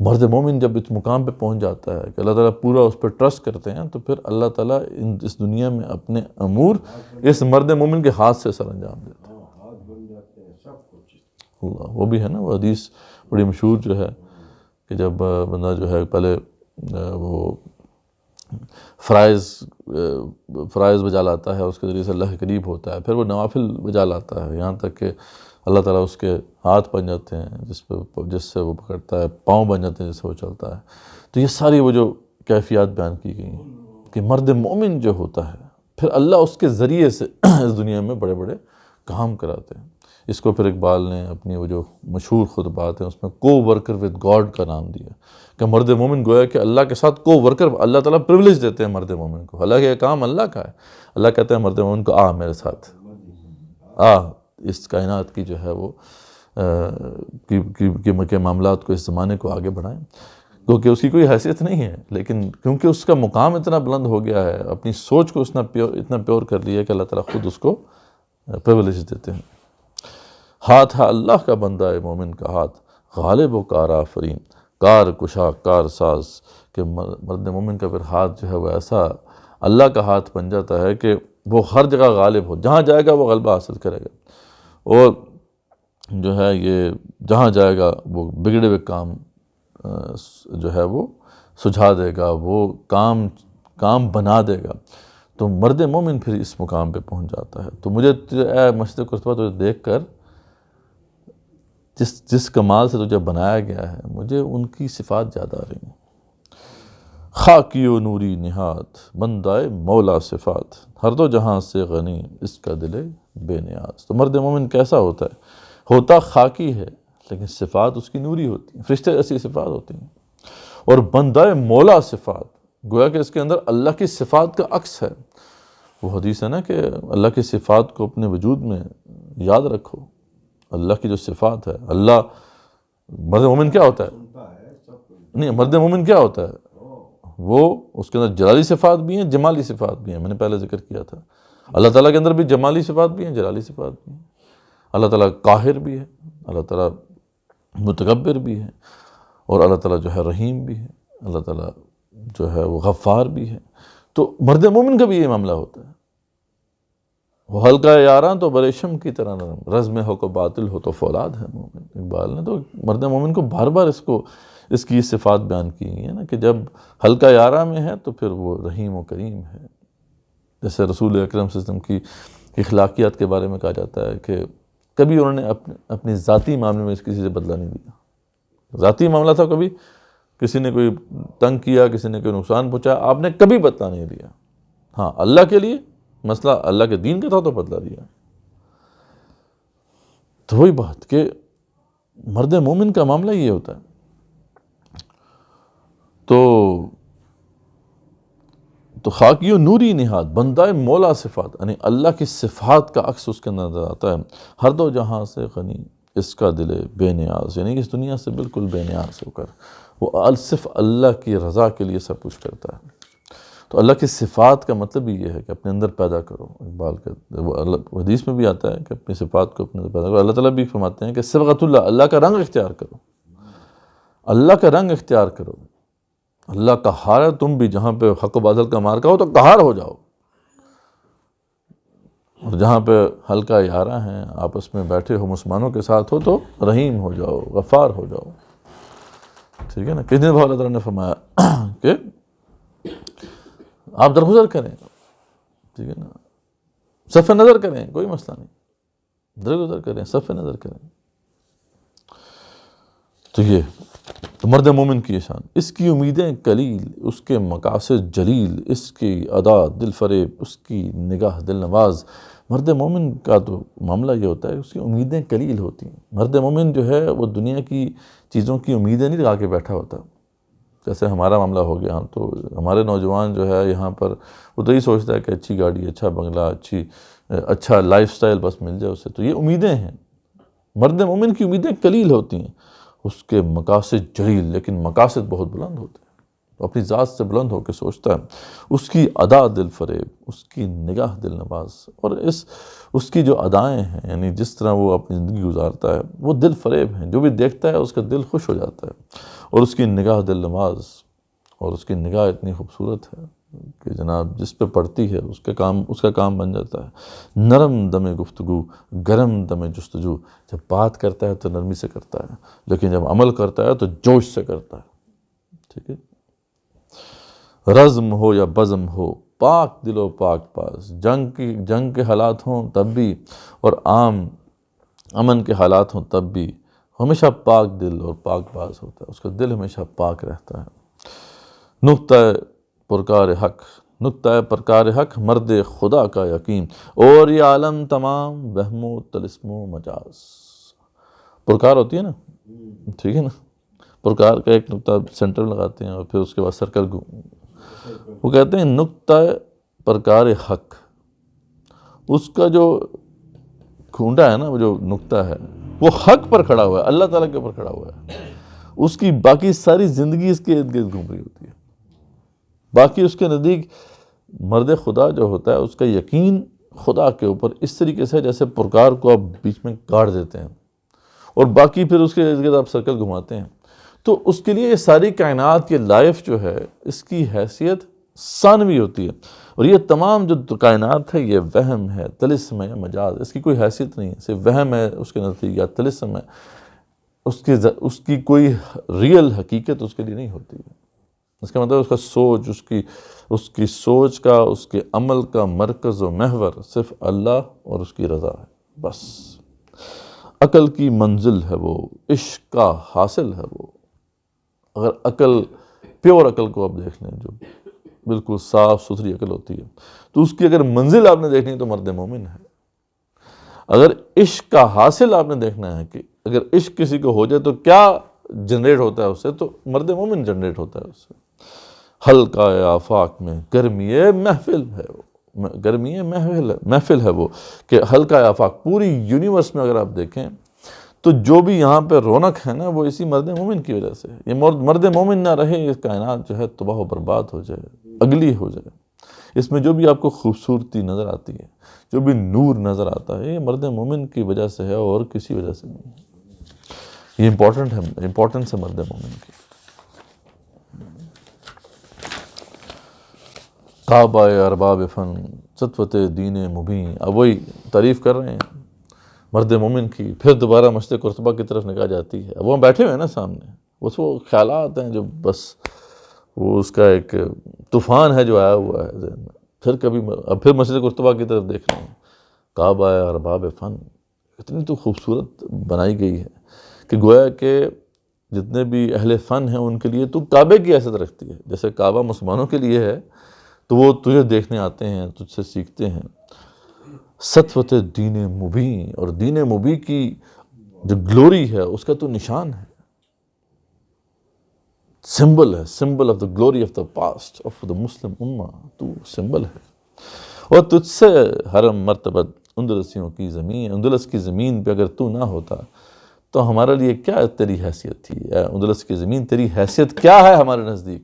مرد مومن جب اس مقام پہ پہنچ جاتا ہے کہ اللہ تعالیٰ پورا اس پہ ٹرسٹ کرتے ہیں، تو پھر اللہ تعالیٰ اس دنیا میں اپنے امور اس مرد مومن کے ہاتھ سے سر انجام دیتے ہیں۔ اللہ، وہ بھی ہے نا وہ حدیث بڑی مشہور جو ہے کہ جب بندہ جو ہے پہلے وہ فرائض بجا لاتا ہے، اس کے ذریعے سے اللہ کے قریب ہوتا ہے، پھر وہ نوافل بجا لاتا ہے، یہاں تک کہ اللہ تعالیٰ اس کے ہاتھ بن جاتے ہیں جس سے وہ پکڑتا ہے، پاؤں بن جاتے ہیں جس سے وہ چلتا ہے۔ تو یہ ساری وہ جو کیفیات بیان کی گئی ہیں کہ مرد مومن جو ہوتا ہے پھر اللہ اس کے ذریعے سے اس دنیا میں بڑے بڑے کام کراتے ہیں۔ اس کو پھر اقبال نے اپنی وہ جو مشہور خطبات ہیں اس میں کو ورکر ود گاڈ کا نام دیا کہ مرد مومن گویا کہ اللہ کے ساتھ کو ورکر، اللہ تعالیٰ پریولیج دیتے ہیں مرد مومن کو، حالانکہ یہ کام اللہ کا ہے۔ اللہ کہتے ہیں مرد مومن کو آ میرے ساتھ، آ اس کائنات کی جو ہے وہ کے معاملات کو، اس زمانے کو آگے بڑھائیں، کیونکہ اس کی کوئی حیثیت نہیں ہے، لیکن کیونکہ اس کا مقام اتنا بلند ہو گیا ہے، اپنی سوچ کو اتنا پیور کر لیا کہ اللہ تعالیٰ خود اس کو پریولیج دیتے ہیں۔ ہاتھ ہے اللہ کا بندہ ہے مومن کا ہاتھ، غالب و کار آفرین، کار کشا کار ساز، کہ مرد مومن کا پھر ہاتھ جو ہے وہ ایسا اللہ کا ہاتھ بن جاتا ہے کہ وہ ہر جگہ غالب ہو، جہاں جائے گا وہ غلبہ حاصل کرے گا، اور جو ہے یہ جہاں جائے گا وہ بگڑے ہوئے کام جو ہے وہ سجھا دے گا، وہ کام بنا دے گا۔ تو مرد مومن پھر اس مقام پہ پہنچ جاتا ہے۔ تو مجھے اے مسجد قرطبہ تجھے دیکھ کر جس کمال سے تجھے بنایا گیا ہے، مجھے ان کی صفات یاد آ رہی ہیں۔ خاکی و نوری نہاد بندہ مولا صفات، ہر دو جہاں سے غنی اس کا دل بے نیاز۔ تو مرد مومن کیسا ہوتا ہے؟ ہوتا خاکی ہے لیکن صفات اس کی نوری ہوتی ہیں، فرشتے ایسی صفات ہوتی ہیں، اور بندہ مولا صفات، گویا کہ اس کے اندر اللہ کی صفات کا عکس ہے۔ وہ حدیث ہے نا کہ اللہ کی صفات کو اپنے وجود میں یاد رکھو، اللہ کی جو صفات ہے، اللہ مرد مومن کیا ہوتا ہے؟ نہیں، مرد مومن کیا ہوتا ہے؟ وہ اس کے اندر جلالی صفات بھی ہیں، جمالی صفات بھی ہیں، میں نے پہلے ذکر کیا تھا۔ اللہ تعالیٰ کے اندر بھی جمالی صفات بھی ہیں، جلالی صفات بھی ہیں۔ اللہ تعالیٰ قاہر بھی ہے، اللہ تعالیٰ متکبر بھی ہے، اور اللہ تعالیٰ جو ہے رحیم بھی ہے، اللہ تعالیٰ جو ہے وہ غفار بھی ہے۔ تو مرد مومن کا بھی یہ معاملہ ہوتا ہے، وہ ہلکا یاراں تو بریشم کی طرح نرم، رزم ہو کو باطل ہو تو فولاد ہے مومن، اقبال نے تو مرد مومن کو بار بار اس کی صفات بیان کی ہیں نا، کہ جب ہلکا یاراں میں ہے تو پھر وہ رحیم و کریم ہے۔ جیسے رسول اکرم صلی اللہ علیہ وسلم کی اخلاقیات کے بارے میں کہا جاتا ہے کہ کبھی انہوں نے اپنی ذاتی معاملے میں کسی سے بدلہ نہیں دیا۔ ذاتی معاملہ تھا، کبھی کسی نے کوئی تنگ کیا، کسی نے کوئی نقصان پہنچایا، آپ نے کبھی بدلہ نہیں دیا۔ ہاں، اللہ کے لیے مسئلہ اللہ کے دین کا تھا تو بدلہ دیا۔ تو وہی بات کہ مرد مومن کا معاملہ یہ ہوتا ہے۔ تو خاکی و نوری نہاد بندہ مولا صفات، یعنی اللہ کی صفات کا عکس اس کے اندر نظر آتا ہے۔ ہر دو جہاں سے غنی اس کا دل بے نیاز، یعنی کہ اس دنیا سے بالکل بے نیاز ہو کر وہ صرف اللہ کی رضا کے لیے سب کچھ کرتا ہے۔ تو اللہ کی صفات کا مطلب بھی یہ ہے کہ اپنے اندر پیدا کرو۔ اقبال کا وہ حدیث میں بھی آتا ہے کہ اپنی صفات کو اپنے اندر پیدا کرو۔ اللہ تعالیٰ بھی فرماتے ہیں کہ صبغۃ اللہ کا رنگ اختیار کرو، اللہ کا رنگ اختیار کرو۔ اللہ قہار ہے، تم بھی جہاں پہ حق و باطل کا مارکا ہو تو قہار ہو جاؤ، اور جہاں پہ ہلکا یاراں ہیں، آپس میں بیٹھے ہو، مسلمانوں کے ساتھ ہو تو رحیم ہو جاؤ، غفار ہو جاؤ۔ ٹھیک ہے نا؟ کس دن اللہ تعالیٰ نے فرمایا کہ آپ درگزر کریں، ٹھیک ہے نا، صف نظر کریں، کوئی مسئلہ نہیں، درگزر کریں، صف نظر کریں۔ تو مرد مومن کی شان، اس کی امیدیں قلیل، اس کے مقاصد جلیل، اس کی ادا دل فریب، اس کی نگاہ دل نواز۔ مرد مومن کا تو معاملہ یہ ہوتا ہے، اس کی امیدیں قلیل ہوتی ہیں۔ مرد مومن جو ہے وہ دنیا کی چیزوں کی امیدیں نہیں لگا کے بیٹھا ہوتا۔ جیسے ہمارا معاملہ ہو گیا، تو ہمارے نوجوان جو ہے یہاں پر وہ تو یہی سوچتا ہے کہ اچھی گاڑی، اچھا بنگلہ، اچھا لائف سٹائل بس مل جائے اسے، تو یہ امیدیں ہیں۔ مرد مومن کی امیدیں قلیل ہوتی ہیں، اس کے مقاصد جلیل، لیکن مقاصد بہت بلند ہوتے ہیں، وہ اپنی ذات سے بلند ہو کے سوچتا ہے۔ اس کی ادا دل فریب، اس کی نگاہ دل نواز، اور اس کی جو ادائیں ہیں، یعنی جس طرح وہ اپنی زندگی گزارتا ہے وہ دل فریب ہیں، جو بھی دیکھتا ہے اس کا دل خوش ہو جاتا ہے۔ اور اس کی نگاہ دل نواز، اور اس کی نگاہ اتنی خوبصورت ہے کہ جناب جس پہ پڑتی ہے اس کا کام بن جاتا ہے۔ نرم دم گفتگو، گرم دم جستجو، جب بات کرتا ہے تو نرمی سے کرتا ہے، لیکن جب عمل کرتا ہے تو جوش سے کرتا ہے۔ ٹھیک ہے، رزم ہو یا بزم ہو، پاک دل و پاک پاس، جنگ کے حالات ہوں تب بھی، اور عام امن کے حالات ہوں تب بھی، ہمیشہ پاک دل اور پاک باز ہوتا ہے، اس کا دل ہمیشہ پاک رہتا ہے۔ نقطہ پرکار حق، نقطہ پرکار حق، مرد خدا کا یقین، اور یہ عالم تمام وہم و طلسم و مجاز۔ پرکار ہوتی ہے نا، ٹھیک ہے نا، پرکار کا ایک نقطہ سینٹر لگاتے ہیں اور پھر اس کے بعد سرکل وہ کہتے ہیں نقطہ پرکار حق، اس کا جو کھونڈا ہے نا، وہ جو نقطہ ہے وہ حق پر کھڑا ہوا ہے، اللہ تعالیٰ کے اوپر کھڑا ہوا ہے، اس کی باقی ساری زندگی اس کے ارد گرد گھوم رہی ہوتی ہے۔ باقی اس کے نزدیک مرد خدا جو ہوتا ہے اس کا یقین خدا کے اوپر اس طریقے سے جیسے پرکار کو آپ بیچ میں کاٹ دیتے ہیں اور باقی پھر اس کے ارد گرد آپ سرکل گھماتے ہیں. تو اس کے لیے یہ ساری کائنات کی لائف جو ہے اس کی حیثیت ثانوی ہوتی ہے. اور یہ تمام جو کائنات ہے یہ وہم ہے، طلسم ہے یا مجاز، اس کی کوئی حیثیت نہیں ہے، صرف وہم ہے اس کے نزدیک یا طلسم ہے. اس کی کوئی ریئل حقیقت اس کے لیے نہیں ہوتی ہے. اس کا مطلب اس کا سوچ، اس کی سوچ کا، اس کے عمل کا مرکز و محور صرف اللہ اور اس کی رضا ہے بس. عقل کی منزل ہے وہ، عشق کا حاصل ہے وہ. اگر عقل، پیور عقل کو آپ دیکھ لیں جو بالکل صاف ستھری عقل ہوتی ہے، تو اس کی اگر منزل آپ نے دیکھنی ہے تو مرد مومن ہے. اگر عشق کا حاصل آپ نے دیکھنا ہے کہ اگر عشق کسی کو ہو جائے تو کیا جنریٹ ہوتا ہے اس سے، تو مرد مومن جنریٹ ہوتا ہے اس سے. حلقہ آفاق میں گرمی محفل ہے وہ، گرمی محفل ہے وہ کہ حلقہ آفاق پوری یونیورس میں اگر آپ دیکھیں تو جو بھی یہاں پہ رونق ہے نا وہ اسی مرد مومن کی وجہ سے. یہ مرد مومن نہ رہے یہ کائنات جو ہے تباہ و برباد ہو جائے، اگلی ہو جائے. اس میں جو بھی آپ کو خوبصورتی نظر آتی ہے، جو بھی نور نظر آتا ہے، یہ مرد مومن کی وجہ سے ہے اور کسی وجہ سے نہیں ہے. یہ امپورٹنس ہے مرد مومن کی. کعبہ ارباب فن سطوت دین مبین. اب وہی تعریف کر رہے ہیں مرد مومن کی. پھر دوبارہ مسجد قرطبہ کی طرف نگاہ جاتی ہے. اب وہ بیٹھے ہوئے ہیں نا سامنے، وہ خیالات ہیں جو بس وہ اس کا ایک طوفان ہے جو آیا ہوا ہے ذہن میں. اب پھر مسجد قرطبہ کی طرف دیکھ رہے ہیں. کعبہ ارباب فن اتنی تو خوبصورت بنائی گئی ہے کہ گویا کہ جتنے بھی اہل فن ہیں ان کے لیے تو کعبے کی حیثیت رکھتی ہے. جیسے کعبہ مسلمانوں کے لیے ہے تو وہ تجھے دیکھنے آتے ہیں، تجھ سے سیکھتے ہیں. سطوت دین مبین، اور دین مبین کی جو گلوری ہے اس کا تو نشان ہے، سمبل ہے، symbol of the glory of the past of the Muslim امہ. تو سمبل ہے. اور تجھ سے حرم مرتبہ اندلسیوں کی زمین، اندلس کی زمین پہ اگر تو نہ ہوتا تو ہمارے لیے کیا تیری حیثیت تھی؟ اے اندلس کی زمین، تیری حیثیت کیا ہے ہمارے نزدیک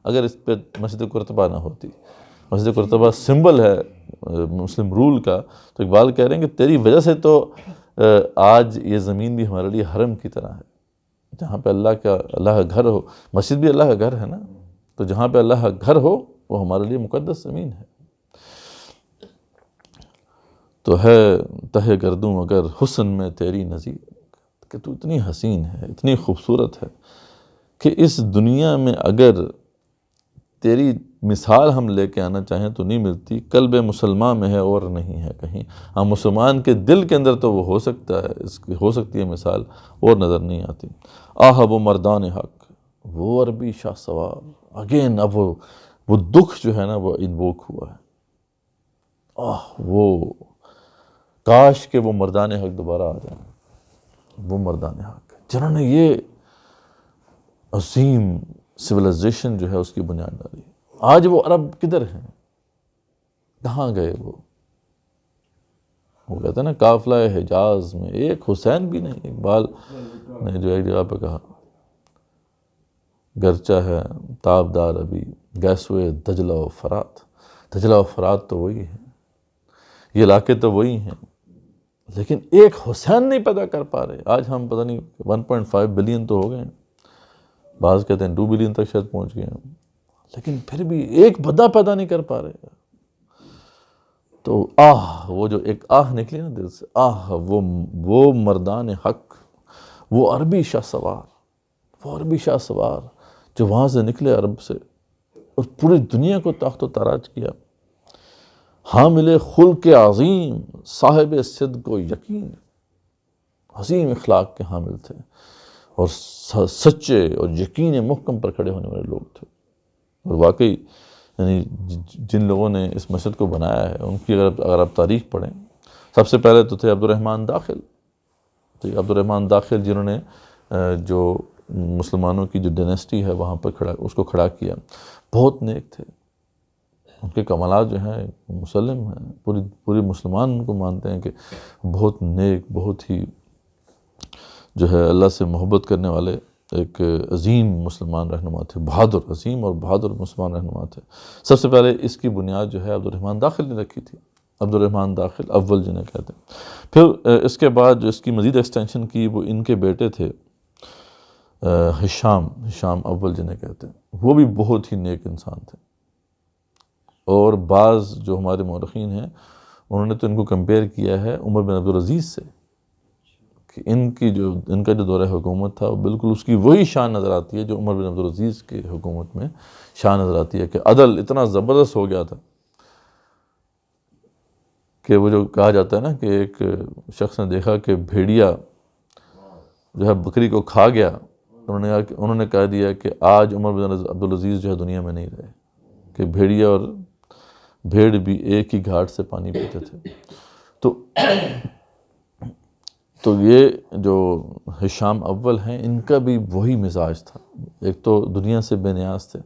اگر اس پہ مسجد قرطبہ نہ ہوتی؟ مسجد قرطبہ سمبل ہے مسلم رول کا. تو اقبال کہہ رہے ہیں کہ تیری وجہ سے تو آج یہ زمین بھی ہمارے لیے حرم کی طرح ہے، جہاں پہ اللہ کا گھر ہو. مسجد بھی اللہ کا گھر ہے نا، تو جہاں پہ اللہ کا گھر ہو وہ ہمارے لیے مقدس زمین ہے. تو ہے تہ گردوں اگر حسن میں تیری نظیر، کہ تو اتنی حسین ہے، اتنی خوبصورت ہے کہ اس دنیا میں اگر تیری مثال ہم لے کے آنا چاہیں تو نہیں ملتی. قلب مسلمان میں ہے اور نہیں ہے کہیں. ہاں مسلمان کے دل کے اندر تو وہ ہو سکتا ہے، اس کی ہو سکتی ہے مثال، اور نظر نہیں آتی. آہ وہ مردان حق، وہ عربی شاہ سوار. اگین اب وہ دکھ جو ہے نا وہ انووک ہوا ہے. وہ کاش کہ وہ مردان حق دوبارہ آ جائیں. وہ مردان حق جنہوں نے یہ عظیم سویلائزیشن جو ہے اس کی بنیاد ڈالی. آج وہ عرب کدھر ہیں؟ کہاں گئے وہ کہتے ہیں نا قافلہ حجاز میں ایک حسین بھی نہیں. اقبال نے جو ایک جگہ پہ کہا گرچہ ہے تابدار ابھی گیسوئے دجلہ و فرات. دجلہ و فرات تو وہی ہیں، یہ علاقے تو وہی ہیں، لیکن ایک حسین نہیں پیدا کر پا رہے. آج ہم پتہ نہیں 1.5 بلین تو ہو گئے ہیں، بعض کہتے ہیں 2 بلین تک شاید پہنچ گئے ہیں، لیکن پھر بھی ایک بندہ پیدا نہیں کر پا رہے. تو وہ جو ایک نکلی نا دل سے، وہ مردان حق، وہ عربی شاہ سوار جو وہاں سے نکلے عرب سے اور پوری دنیا کو تاخت و تاراج کیا. حامل خلق عظیم، صاحب صدق و یقین، عظیم اخلاق کے حامل تھے اور سچے اور یقین محکم پر کھڑے ہونے والے لوگ تھے. اور واقعی یعنی جن لوگوں نے اس مسجد کو بنایا ہے ان کی اگر آپ تاریخ پڑھیں، سب سے پہلے تو تھے عبدالرحمن داخل. تو عبدالرحمن داخل جنہوں نے جو مسلمانوں کی جو ڈائنیسٹی ہے وہاں پر اس کو کھڑا کیا، بہت نیک تھے. ان کے کمالات جو ہیں مسلم ہیں، پوری مسلمان ان کو مانتے ہیں کہ بہت نیک، بہت ہی جو ہے اللہ سے محبت کرنے والے ایک عظیم مسلمان رہنما تھے. بہادر، عظیم اور بہادر مسلمان رہنما تھے. سب سے پہلے اس کی بنیاد جو ہے عبدالرحمن داخل نے رکھی تھی. عبد الرحمن داخل اول جنہیں کہتے ہیں۔ پھر اس کے بعد جو اس کی مزید ایکسٹینشن کی وہ ان کے بیٹے تھے ہشام اول جنہیں کہتے ہیں، وہ بھی بہت ہی نیک انسان تھے، اور بعض جو ہمارے مورخین ہیں انہوں نے تو ان کو کمپیئر کیا ہے عمر بن عبدالعزیز سے، کہ ان کا جو دورہ حکومت تھا وہ بالکل اس کی وہی شان نظر آتی ہے جو عمر بن عبدالعزیز کی حکومت میں شان نظر آتی ہے، کہ عدل اتنا زبردست ہو گیا تھا کہ وہ جو کہا جاتا ہے نا کہ ایک شخص نے دیکھا کہ بھیڑیا جو ہے بکری کو کھا گیا، انہوں نے کہہ دیا کہ آج عمر بن عبدالعزیز جو ہے دنیا میں نہیں رہے، کہ بھیڑیا اور بھیڑ بھی ایک ہی گھاٹ سے پانی پیتے تھے۔ تو یہ جو ہشام اول ہیں ان کا بھی وہی مزاج تھا، ایک تو دنیا سے بے نیاز تھے،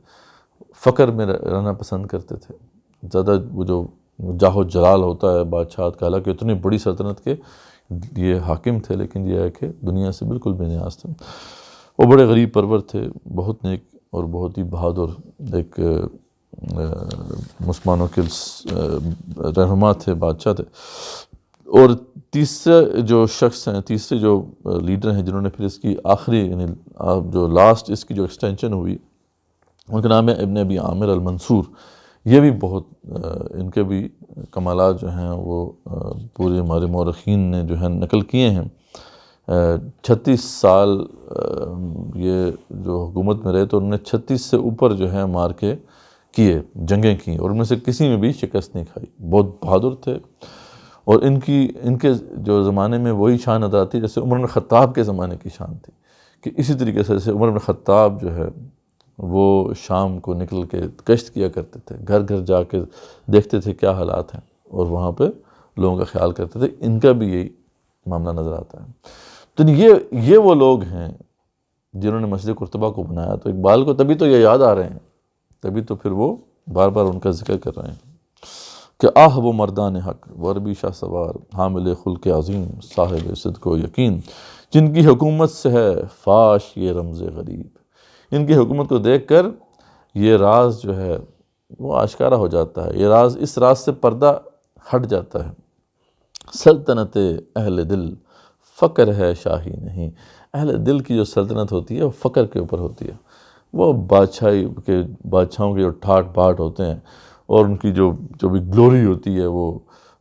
فقر میں رہنا پسند کرتے تھے، زیادہ وہ جو جاہ و جلال ہوتا ہے بادشاہت کا، حالانکہ اتنی بڑی سلطنت کے یہ حاکم تھے، لیکن یہ ہے کہ دنیا سے بالکل بے نیاز تھے۔ وہ بڑے غریب پرور تھے، بہت نیک اور بہت ہی بہادر ایک مسلمانوں کے رہنما تھے، بادشاہ تھے۔ اور تیسرے جو شخص ہیں، تیسرے جو لیڈر ہیں جنہوں نے پھر اس کی آخری یعنی جو لاسٹ اس کی جو ایکسٹینشن ہوئی، ان کا نام ہے ابن ابی عامر المنصور۔ یہ بھی بہت ان کے بھی کمالات جو ہیں وہ پورے ہمارے مورخین نے جو ہے نقل کیے ہیں۔ 36 سال یہ جو حکومت میں رہے تو انہوں نے 36 سے اوپر جو ہے مار کے کیے، جنگیں کی، اور ان میں سے کسی میں بھی شکست نہیں کھائی، بہت بہادر تھے۔ اور ان کے جو زمانے میں وہی شان نظر آتی جیسے عمر بن خطاب کے زمانے کی شان تھی، کہ اسی طریقے سے جیسے عمر بن خطاب جو ہے وہ شام کو نکل کے گشت کیا کرتے تھے، گھر گھر جا کے دیکھتے تھے کیا حالات ہیں، اور وہاں پہ لوگوں کا خیال کرتے تھے، ان کا بھی یہی معاملہ نظر آتا ہے۔ تو یہ وہ لوگ ہیں جنہوں نے مسجد قرطبہ کو بنایا۔ تو اقبال کو تبھی تو یہ یاد آ رہے ہیں، تبھی تو پھر وہ بار بار ان کا ذکر کر رہے ہیں کہ آہ وہ مردان حق وربی شاہ سوار، حامل خلق عظیم، صاحب صدق و یقین، جن کی حکومت سے ہے فاش یہ رمز غریب۔ ان کی حکومت کو دیکھ کر یہ راز جو ہے وہ آشکارا ہو جاتا ہے، یہ راز، اس راز سے پردہ ہٹ جاتا ہے۔ سلطنت اہل دل فقر ہے شاہی نہیں۔ اہل دل کی جو سلطنت ہوتی ہے وہ فقر کے اوپر ہوتی ہے، وہ بادشاہوں کے جو ٹھاٹ باٹ ہوتے ہیں اور ان کی جو بھی گلوری ہوتی ہے وہ،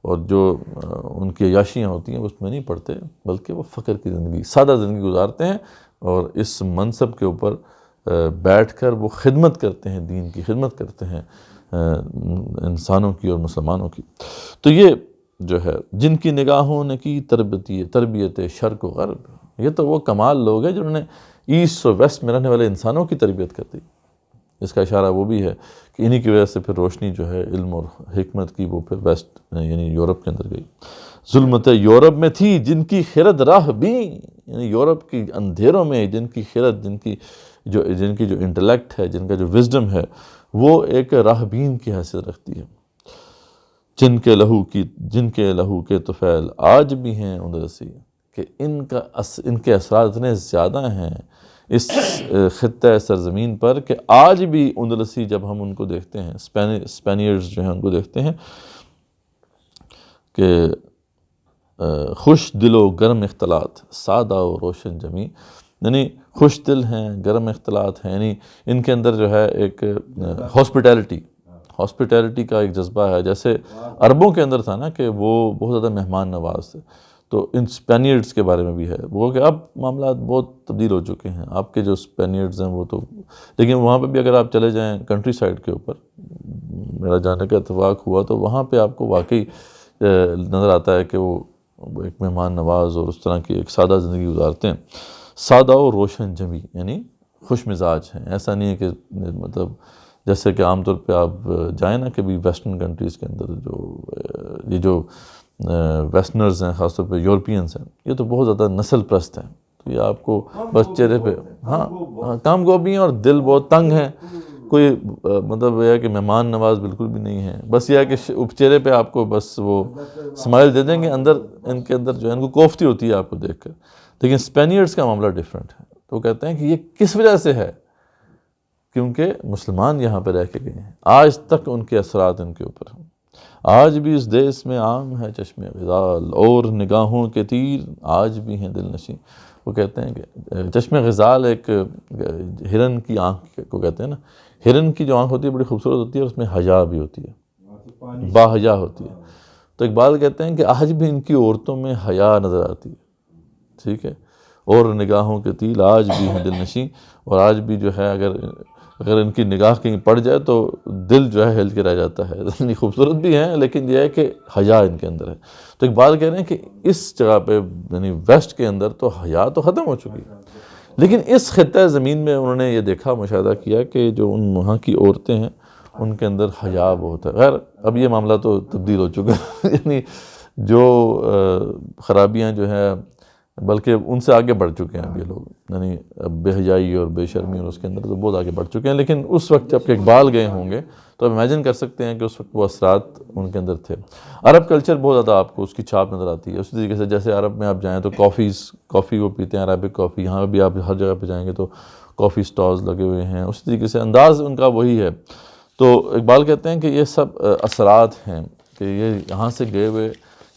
اور جو ان کی عیاشیاں ہوتی ہیں اس میں نہیں پڑتے، بلکہ وہ فقر کی زندگی، سادہ زندگی گزارتے ہیں، اور اس منصب کے اوپر بیٹھ کر وہ خدمت کرتے ہیں، دین کی خدمت کرتے ہیں، انسانوں کی اور مسلمانوں کی۔ تو یہ جو ہے جن کی نگاہوں نے کی تربیت شرق و غرب، یہ تو وہ کمال لوگ ہیں جنہوں نے ایسٹ اور ویسٹ میں رہنے والے انسانوں کی تربیت کر دی۔ اس کا اشارہ وہ بھی ہے کہ انہی کی وجہ سے پھر روشنی جو ہے علم اور حکمت کی وہ پھر ویسٹ یعنی یورپ کے اندر گئی۔ ظلمت یورپ میں تھی جن کی خرد راہ بھی، یعنی یورپ کی اندھیروں میں جن کی خرد، جن کی جو انٹلیکٹ ہے، جن کا جو وزڈم ہے، وہ ایک راہ بین کی حیثیت رکھتی ہے۔ جن کے لہو کے طفیل آج بھی ہیں اندرسی، کہ ان کے اثرات اتنے زیادہ ہیں اس خطہ سرزمین پر کہ آج بھی اندلسی جب ہم ان کو دیکھتے ہیں، اسپینیئرز جو ہیں ان کو دیکھتے ہیں کہ خوش دل و گرم اختلاط، سادہ و روشن جمی، یعنی خوش دل ہیں، گرم اختلاط ہیں، یعنی ان کے اندر جو ہے ایک ہاسپٹیلٹی کا ایک جذبہ ہے، جیسے عربوں کے اندر تھا نا کہ وہ بہت زیادہ مہمان نواز تھے، تو ان اسپینیئرز کے بارے میں بھی ہے وہ کہ اب معاملات بہت تبدیل ہو چکے ہیں، آپ کے جو اسپینیئرز ہیں وہ تو، لیکن وہاں پہ بھی اگر آپ چلے جائیں کنٹری سائڈ کے اوپر، میرا جانے کا اتفاق ہوا تو وہاں پہ آپ کو واقعی نظر آتا ہے کہ وہ ایک مہمان نواز اور اس طرح کی ایک سادہ زندگی گزارتے ہیں۔ سادہ و روشن جمی یعنی خوش مزاج ہیں، ایسا نہیں ہے کہ مطلب جیسے کہ عام طور پہ آپ جائیں نا کبھی ویسٹرن کنٹریز کے اندر جو ویسٹرنرز ہیں، خاص طور پہ یورپینز ہیں، یہ تو بہت زیادہ نسل پرست ہیں، تو یہ آپ کو بس چہرے پہ کام گوبی ہیں اور دل بہت تنگ ہیں، کوئی مطلب یہ ہے کہ مہمان نواز بالکل بھی نہیں ہے، بس یہ ہے کہ چہرے پہ آپ کو بس وہ اسمائل دے دیں گے، اندر ان کے اندر جو ہے ان کو کوفتی ہوتی ہے آپ کو دیکھ کر۔ لیکن اسپینیئرز کا معاملہ ڈیفرنٹ ہے، تو کہتے ہیں کہ یہ کس وجہ سے ہے، کیونکہ مسلمان یہاں پہ رہ کے گئے ہیں، آج تک ان کے اثرات ان کے اوپر ہیں۔ آج بھی اس دیس میں عام ہے چشم غزال، اور نگاہوں کے تیر آج بھی ہیں دل نشیں۔ وہ کہتے ہیں کہ چشم غزال ایک ہرن کی آنکھ کو کہتے ہیں نا، ہرن کی جو آنکھ ہوتی ہے بڑی خوبصورت ہوتی ہے، اور اس میں حیا بھی ہوتی ہے، با حیا ہوتی ہے۔ تو اقبال کہتے ہیں کہ آج بھی ان کی عورتوں میں حیا نظر آتی ہے، ٹھیک ہے، اور نگاہوں کے تیر آج بھی ہیں دل نشیں، اور آج بھی جو ہے اگر ان کی نگاہ کہیں پڑ جائے تو دل جو ہے ہل کے رہ جاتا ہے۔ اتنی خوبصورت بھی ہیں لیکن یہ ہے کہ حیا ان کے اندر ہے۔ تو اقبال کہہ رہے ہیں کہ اس جگہ پہ یعنی ویسٹ کے اندر تو حیا تو ختم ہو چکی ہے، لیکن اس خطہ زمین میں انہوں نے یہ دیکھا، مشاہدہ کیا کہ جو ان وہاں کی عورتیں ہیں ان کے اندر حیا بہت ہے۔ خیر اب یہ معاملہ تو تبدیل ہو چکا ہے، یعنی جو خرابیاں جو ہیں بلکہ ان سے آگے بڑھ چکے ہیں اب یہ لوگ، یعنی بے حیائی اور بے شرمی اور اس کے اندر تو بہت آگے بڑھ چکے ہیں۔ لیکن اس وقت جب کہ اقبال گئے ہوں گے تو آپ امیجن کر سکتے ہیں کہ اس وقت وہ اثرات ان کے اندر تھے۔ عرب کلچر بہت زیادہ آپ کو اس کی چھاپ نظر آتی ہے، اسی طریقے سے جیسے عرب میں آپ جائیں تو کافی وہ پیتے ہیں، عربک کافی، یہاں بھی آپ ہر جگہ پہ جائیں گے تو کافی سٹالز لگے ہوئے ہیں، اسی طریقے سے انداز ان کا وہی ہے۔ تو اقبال کہتے ہیں کہ یہ سب اثرات ہیں کہ یہ یہاں سے گئے ہوئے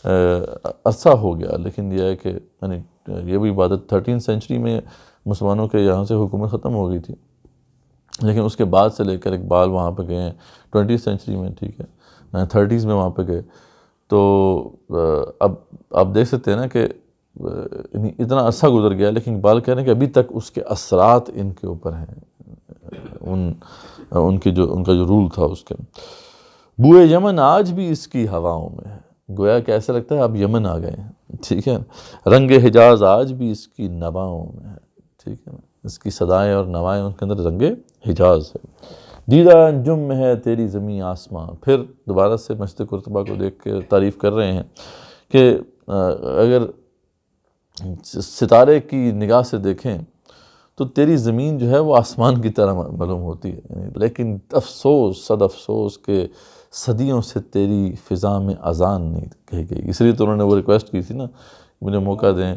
عرصہ ہو گیا، لیکن یہ ہے کہ یعنی یہ بھی عبادت 13 سینچری میں مسلمانوں کے یہاں سے حکومت ختم ہو گئی تھی، لیکن اس کے بعد سے لے کر اقبال وہاں پہ گئے ہیں 20 سینچری میں، ٹھیک ہے، 30s میں وہاں پہ گئے۔ تو اب آپ دیکھ سکتے ہیں نا کہ اتنا عرصہ گزر گیا، لیکن اقبال کہہ رہے ہیں کہ ابھی تک اس کے اثرات ان کے اوپر ہیں، ان کا جو رول تھا اس کے۔ بوئے یمن آج بھی اس کی ہواؤں میں ہے، گویا کہ ایسا لگتا ہے اب یمن آ گئے ہیں، ٹھیک ہے۔ رنگ حجاز آج بھی اس کی نواؤں میں ہے، ٹھیک ہے، اس کی صدائیں اور نوائیں ان کے اندر رنگ حجاز ہے۔ دیدہ انجم میں ہے تیری زمین آسماں، پھر دوبارہ سے مسجد قرطبہ کو دیکھ کے تعریف کر رہے ہیں کہ اگر ستارے کی نگاہ سے دیکھیں تو تیری زمین جو ہے وہ آسمان کی طرح معلوم ہوتی ہے، لیکن افسوس صد افسوس کہ صدیوں سے تیری فضا میں اذان نہیں کہی گئی۔ اس لیے تو انہوں نے وہ ریکویسٹ کی تھی نا، مجھے موقع دیں،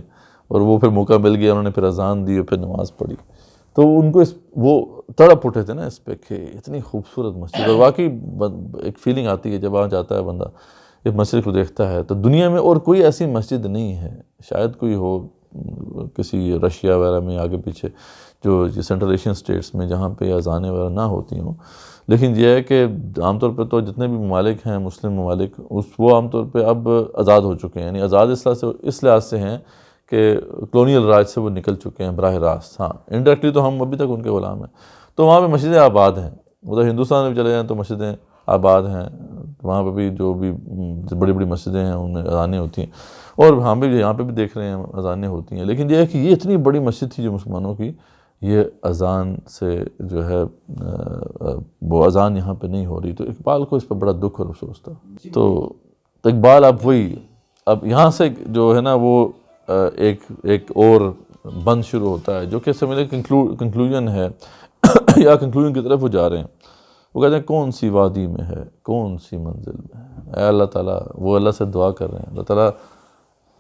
اور وہ پھر موقع مل گیا، انہوں نے پھر اذان دی اور پھر نماز پڑھی۔ تو ان کو وہ تڑپ اٹھے تھے نا اس پہ کہ اتنی خوبصورت مسجد، اور واقعی ایک فیلنگ آتی ہے جب وہاں جاتا ہے بندہ، ایک مسجد کو دیکھتا ہے تو دنیا میں اور کوئی ایسی مسجد نہیں ہے، شاید کوئی ہو کسی رشیا وغیرہ میں آگے پیچھے جو سینٹرل ایشین سٹیٹس میں جہاں پہ اذانیں وغیرہ نہ ہوتی ہوں، لیکن یہ ہے کہ عام طور پہ تو جتنے بھی ممالک ہیں مسلم ممالک وہ عام طور پہ اب آزاد ہو چکے ہیں، یعنی آزاد اس لحاظ سے ہیں کہ کلونیل راج سے وہ نکل چکے ہیں براہ راست، ہاں انڈائریکٹلی تو ہم ابھی تک ان کے غلام ہیں۔ تو وہاں پہ مسجدیں آباد ہیں، ادھر ہندوستان میں بھی چلے جائیں تو مسجدیں آباد ہیں، وہاں پہ بھی جو بھی بڑی بڑی مسجدیں ہیں ان میں اذانیں ہوتی ہیں، اور ہم بھی یہاں پہ بھی دیکھ رہے ہیں اذانیں ہوتی ہیں، لیکن یہ ہے کہ یہ اتنی بڑی مسجد تھی جو مسلمانوں کی، یہ اذان سے جو ہے وہ اذان یہاں پہ نہیں ہو رہی، تو اقبال کو اس پہ بڑا دکھ اور افسوس تھا۔ تو اقبال اب یہاں سے جو ہے نا وہ ایک اور بند شروع ہوتا ہے جو کہ سمجھے کنکلوژن ہے یا کنکلوژن کی طرف وہ جا رہے ہیں۔ وہ کہتے ہیں کون سی وادی میں ہے، کون سی منزل میں ہے، اے اللہ تعالیٰ، وہ اللہ سے دعا کر رہے ہیں، اللہ تعالیٰ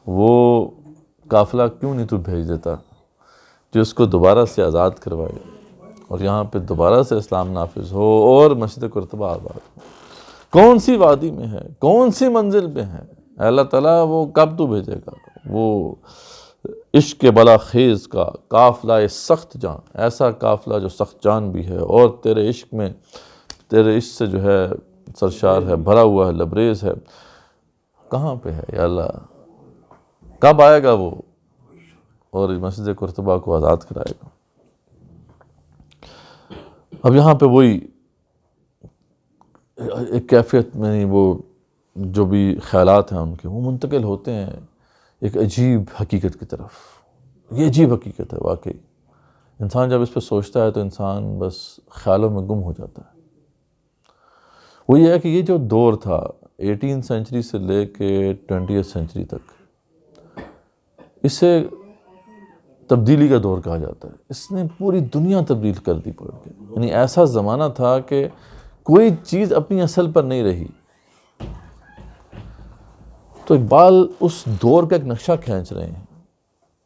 وہ قافلہ کیوں نہیں تو بھیج دیتا جو اس کو دوبارہ سے آزاد کروائے اور یہاں پہ دوبارہ سے اسلام نافذ ہو اور مسجد قرطبہ آباد ہو۔ کون سی وادی میں ہے، کون سی منزل پہ ہے، اے اللہ تعالیٰ وہ کب تو بھیجے گا، وہ عشق بلا خیز کا قافلہ سخت جان، ایسا قافلہ جو سخت جان بھی ہے اور تیرے عشق سے جو ہے سرشار ہے، بھرا ہوا ہے، لبریز ہے، کہاں پہ ہے یا اللہ، کب آئے گا وہ اور مسجد قرطبہ کو آزاد کرائے گا۔ اب یہاں پہ وہی ایک کیفیت میں وہ جو بھی خیالات ہیں ان کے وہ منتقل ہوتے ہیں ایک عجیب حقیقت کی طرف۔ یہ عجیب حقیقت ہے واقعی، انسان جب اس پہ سوچتا ہے تو انسان بس خیالوں میں گم ہو جاتا ہے۔ وہ یہ ہے کہ یہ جو دور تھا 18 سینچری سے لے کے 20 سینچری تک، اسے تبدیلی کا دور کہا جاتا ہے۔ اس نے پوری دنیا تبدیل کر دی پڑھ کے، یعنی ایسا زمانہ تھا کہ کوئی چیز اپنی اصل پر نہیں رہی۔ تو اقبال اس دور کا ایک نقشہ کھینچ رہے ہیں۔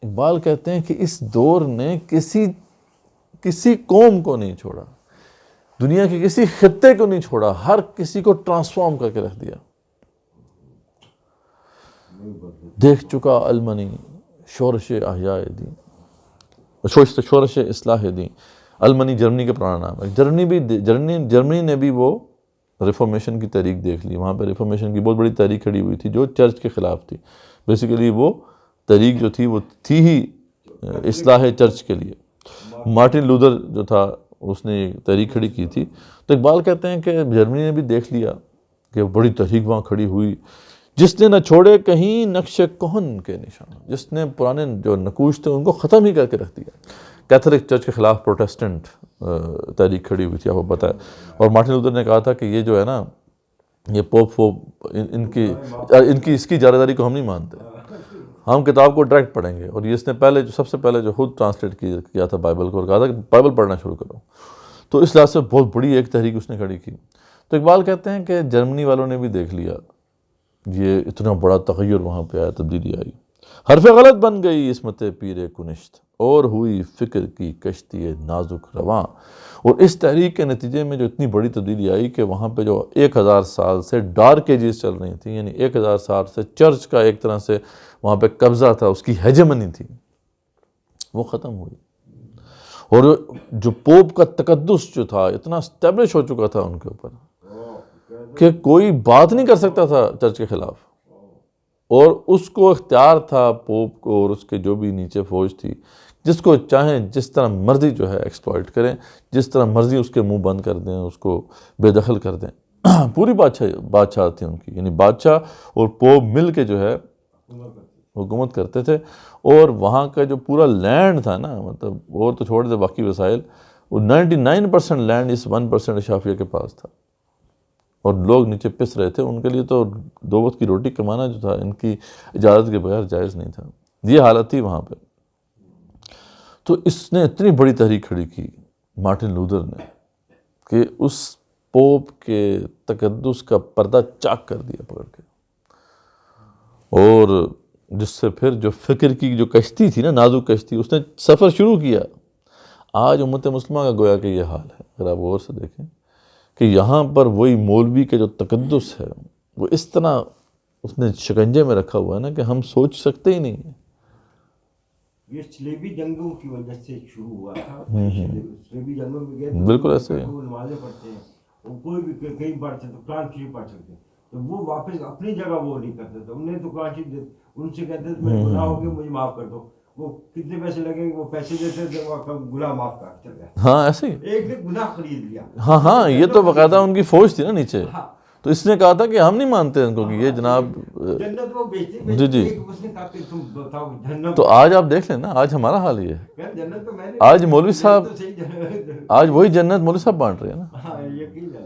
اقبال کہتے ہیں کہ اس دور نے کسی قوم کو نہیں چھوڑا، دنیا کے کسی خطے کو نہیں چھوڑا، ہر کسی کو ٹرانسفارم کر کے رکھ دیا۔ دیکھ چکا المنی شورش احیاء دین، شورش اصلاح دین۔ المنی جرمنی کا پرانا نام ہے۔ جرمنی نے بھی وہ ریفارمیشن کی تحریک دیکھ لی، وہاں پہ ریفارمیشن کی بہت بڑی تحریک کھڑی ہوئی تھی جو چرچ کے خلاف تھی۔ بیسیکلی وہ تحریک جو تھی وہ تھی ہی اصلاح چرچ کے لیے۔ مارٹن لوتھر جو تھا اس نے تحریک کھڑی کی تھی۔ تو اقبال کہتے ہیں کہ جرمنی نے بھی دیکھ لیا کہ بڑی تحریک وہاں کھڑی ہوئی، جس نے نہ چھوڑے کہیں نقش کہن کے نشان، جس نے پرانے جو نقوش تھے ان کو ختم ہی کر کے رکھ دیا۔ کیتھولک چرچ کے خلاف پروٹیسٹنٹ تحریک کھڑی ہوئی تھی، آپ کو پتہ ہے۔ اور مارٹن لوتھر نے کہا تھا کہ یہ جو ہے نا، یہ پوپ ان کی اس کی اجارہ کو ہم نہیں مانتے، ہم کتاب کو ڈائریکٹ پڑھیں گے۔ اور یہ اس نے پہلے جو سب سے پہلے جو خود ٹرانسلیٹ کیا تھا بائبل کو، اور کہا تھا کہ بائبل پڑھنا شروع کرو۔ تو اس لحاظ سے بہت بڑی ایک تحریک اس نے کھڑی کی۔ تو اقبال کہتے ہیں کہ جرمنی والوں نے بھی دیکھ لیا یہ اتنا بڑا تغیر وہاں پہ آیا، تبدیلی آئی۔ حرف غلط بن گئی عصمت پیر کنشت، اور ہوئی فکر کی کشتی نازک رواں۔ اور اس تحریک کے نتیجے میں جو اتنی بڑی تبدیلی آئی کہ وہاں پہ جو 1000 سال سے ڈارک ایجز چل رہی تھیں، یعنی 1000 سال سے چرچ کا ایک طرح سے وہاں پہ قبضہ تھا، اس کی ہیجمنی تھی، وہ ختم ہوئی۔ اور جو پوپ کا تقدس جو تھا اتنا اسٹیبلش ہو چکا تھا ان کے اوپر کہ کوئی بات نہیں کر سکتا تھا چرچ کے خلاف، اور اس کو اختیار تھا پوپ کو اور اس کے جو بھی نیچے فوج تھی، جس کو چاہیں جس طرح مرضی جو ہے ایکسپلائٹ کریں، جس طرح مرضی اس کے منہ بند کر دیں، اس کو بے دخل کر دیں۔ پوری بادشاہ تھی ان کی، یعنی بادشاہ اور پوپ مل کے جو ہے حکومت کرتے تھے۔ اور وہاں کا جو پورا لینڈ تھا نا، مطلب اور تو چھوڑ دے باقی وسائل، وہ 99% لینڈ اس 1% اشرافیہ کے پاس تھا، اور لوگ نیچے پس رہے تھے۔ ان کے لیے تو 2 وقت کی روٹی کمانا جو تھا ان کی اجازت کے بغیر جائز نہیں تھا۔ یہ حالت تھی وہاں پہ۔ تو اس نے اتنی بڑی تحریک کھڑی کی مارٹن لوتھر نے کہ اس پوپ کے تقدس کا پردہ چاک کر دیا پکڑ کے، اور جس سے پھر جو فکر کی جو کشتی تھی نا، نازک کشتی، اس نے سفر شروع کیا۔ آج امت مسلمہ کا گویا کہ یہ حال ہے، اگر آپ غور سے دیکھیں کہ یہاں پر وہی مولوی کے جو تقدس ہے وہ اس طرح اس نے شکنجے میں رکھا ہوا ہے نا کہ ہم سوچ سکتے ہی نہیں ہیں۔ یہ صلیبی جنگوں کی وجہ سے شروع ہوا تھا۔ صلیبی جنگوں میں گئے تو بالکل ایسے ہی وہ نمازیں پڑھتے ہیں، وہ کوئی بھی کہیں پڑھ سکتے، قرآن شریف پڑھ سکتے، تو وہ واپس اپنی جگہ وہ نہیں کرتے تھے، انہیں تو قرآن شریف ان سے کہتے تھے میرے گناہ ہو گئے مجھے معاف کر دو، وہ کتنے پیسے لگیں گے وہ پیسے دیتے تھے، وہ گناہ معاف کر چل گیا۔ ہاں ایسے ہی، ایک نے گناہ خرید لیا۔ ہاں یہ تو باقاعدہ ان کی فوج تھی نا نیچے، تو اس نے کہا تھا کہ ہم نہیں مانتے ان کو کہ یہ جناب جنت وہ بیچتے جی جی۔ اس نے کہا کہ تم بتاؤ جنت، تو آج آپ دیکھ لیں نا، آج ہمارا حال یہ ہے، جنت تو میں نے آج مولوی صاحب، آج وہی جنت مولوی صاحب بانٹ رہے ہیں نا۔ ہاں یقین ہے۔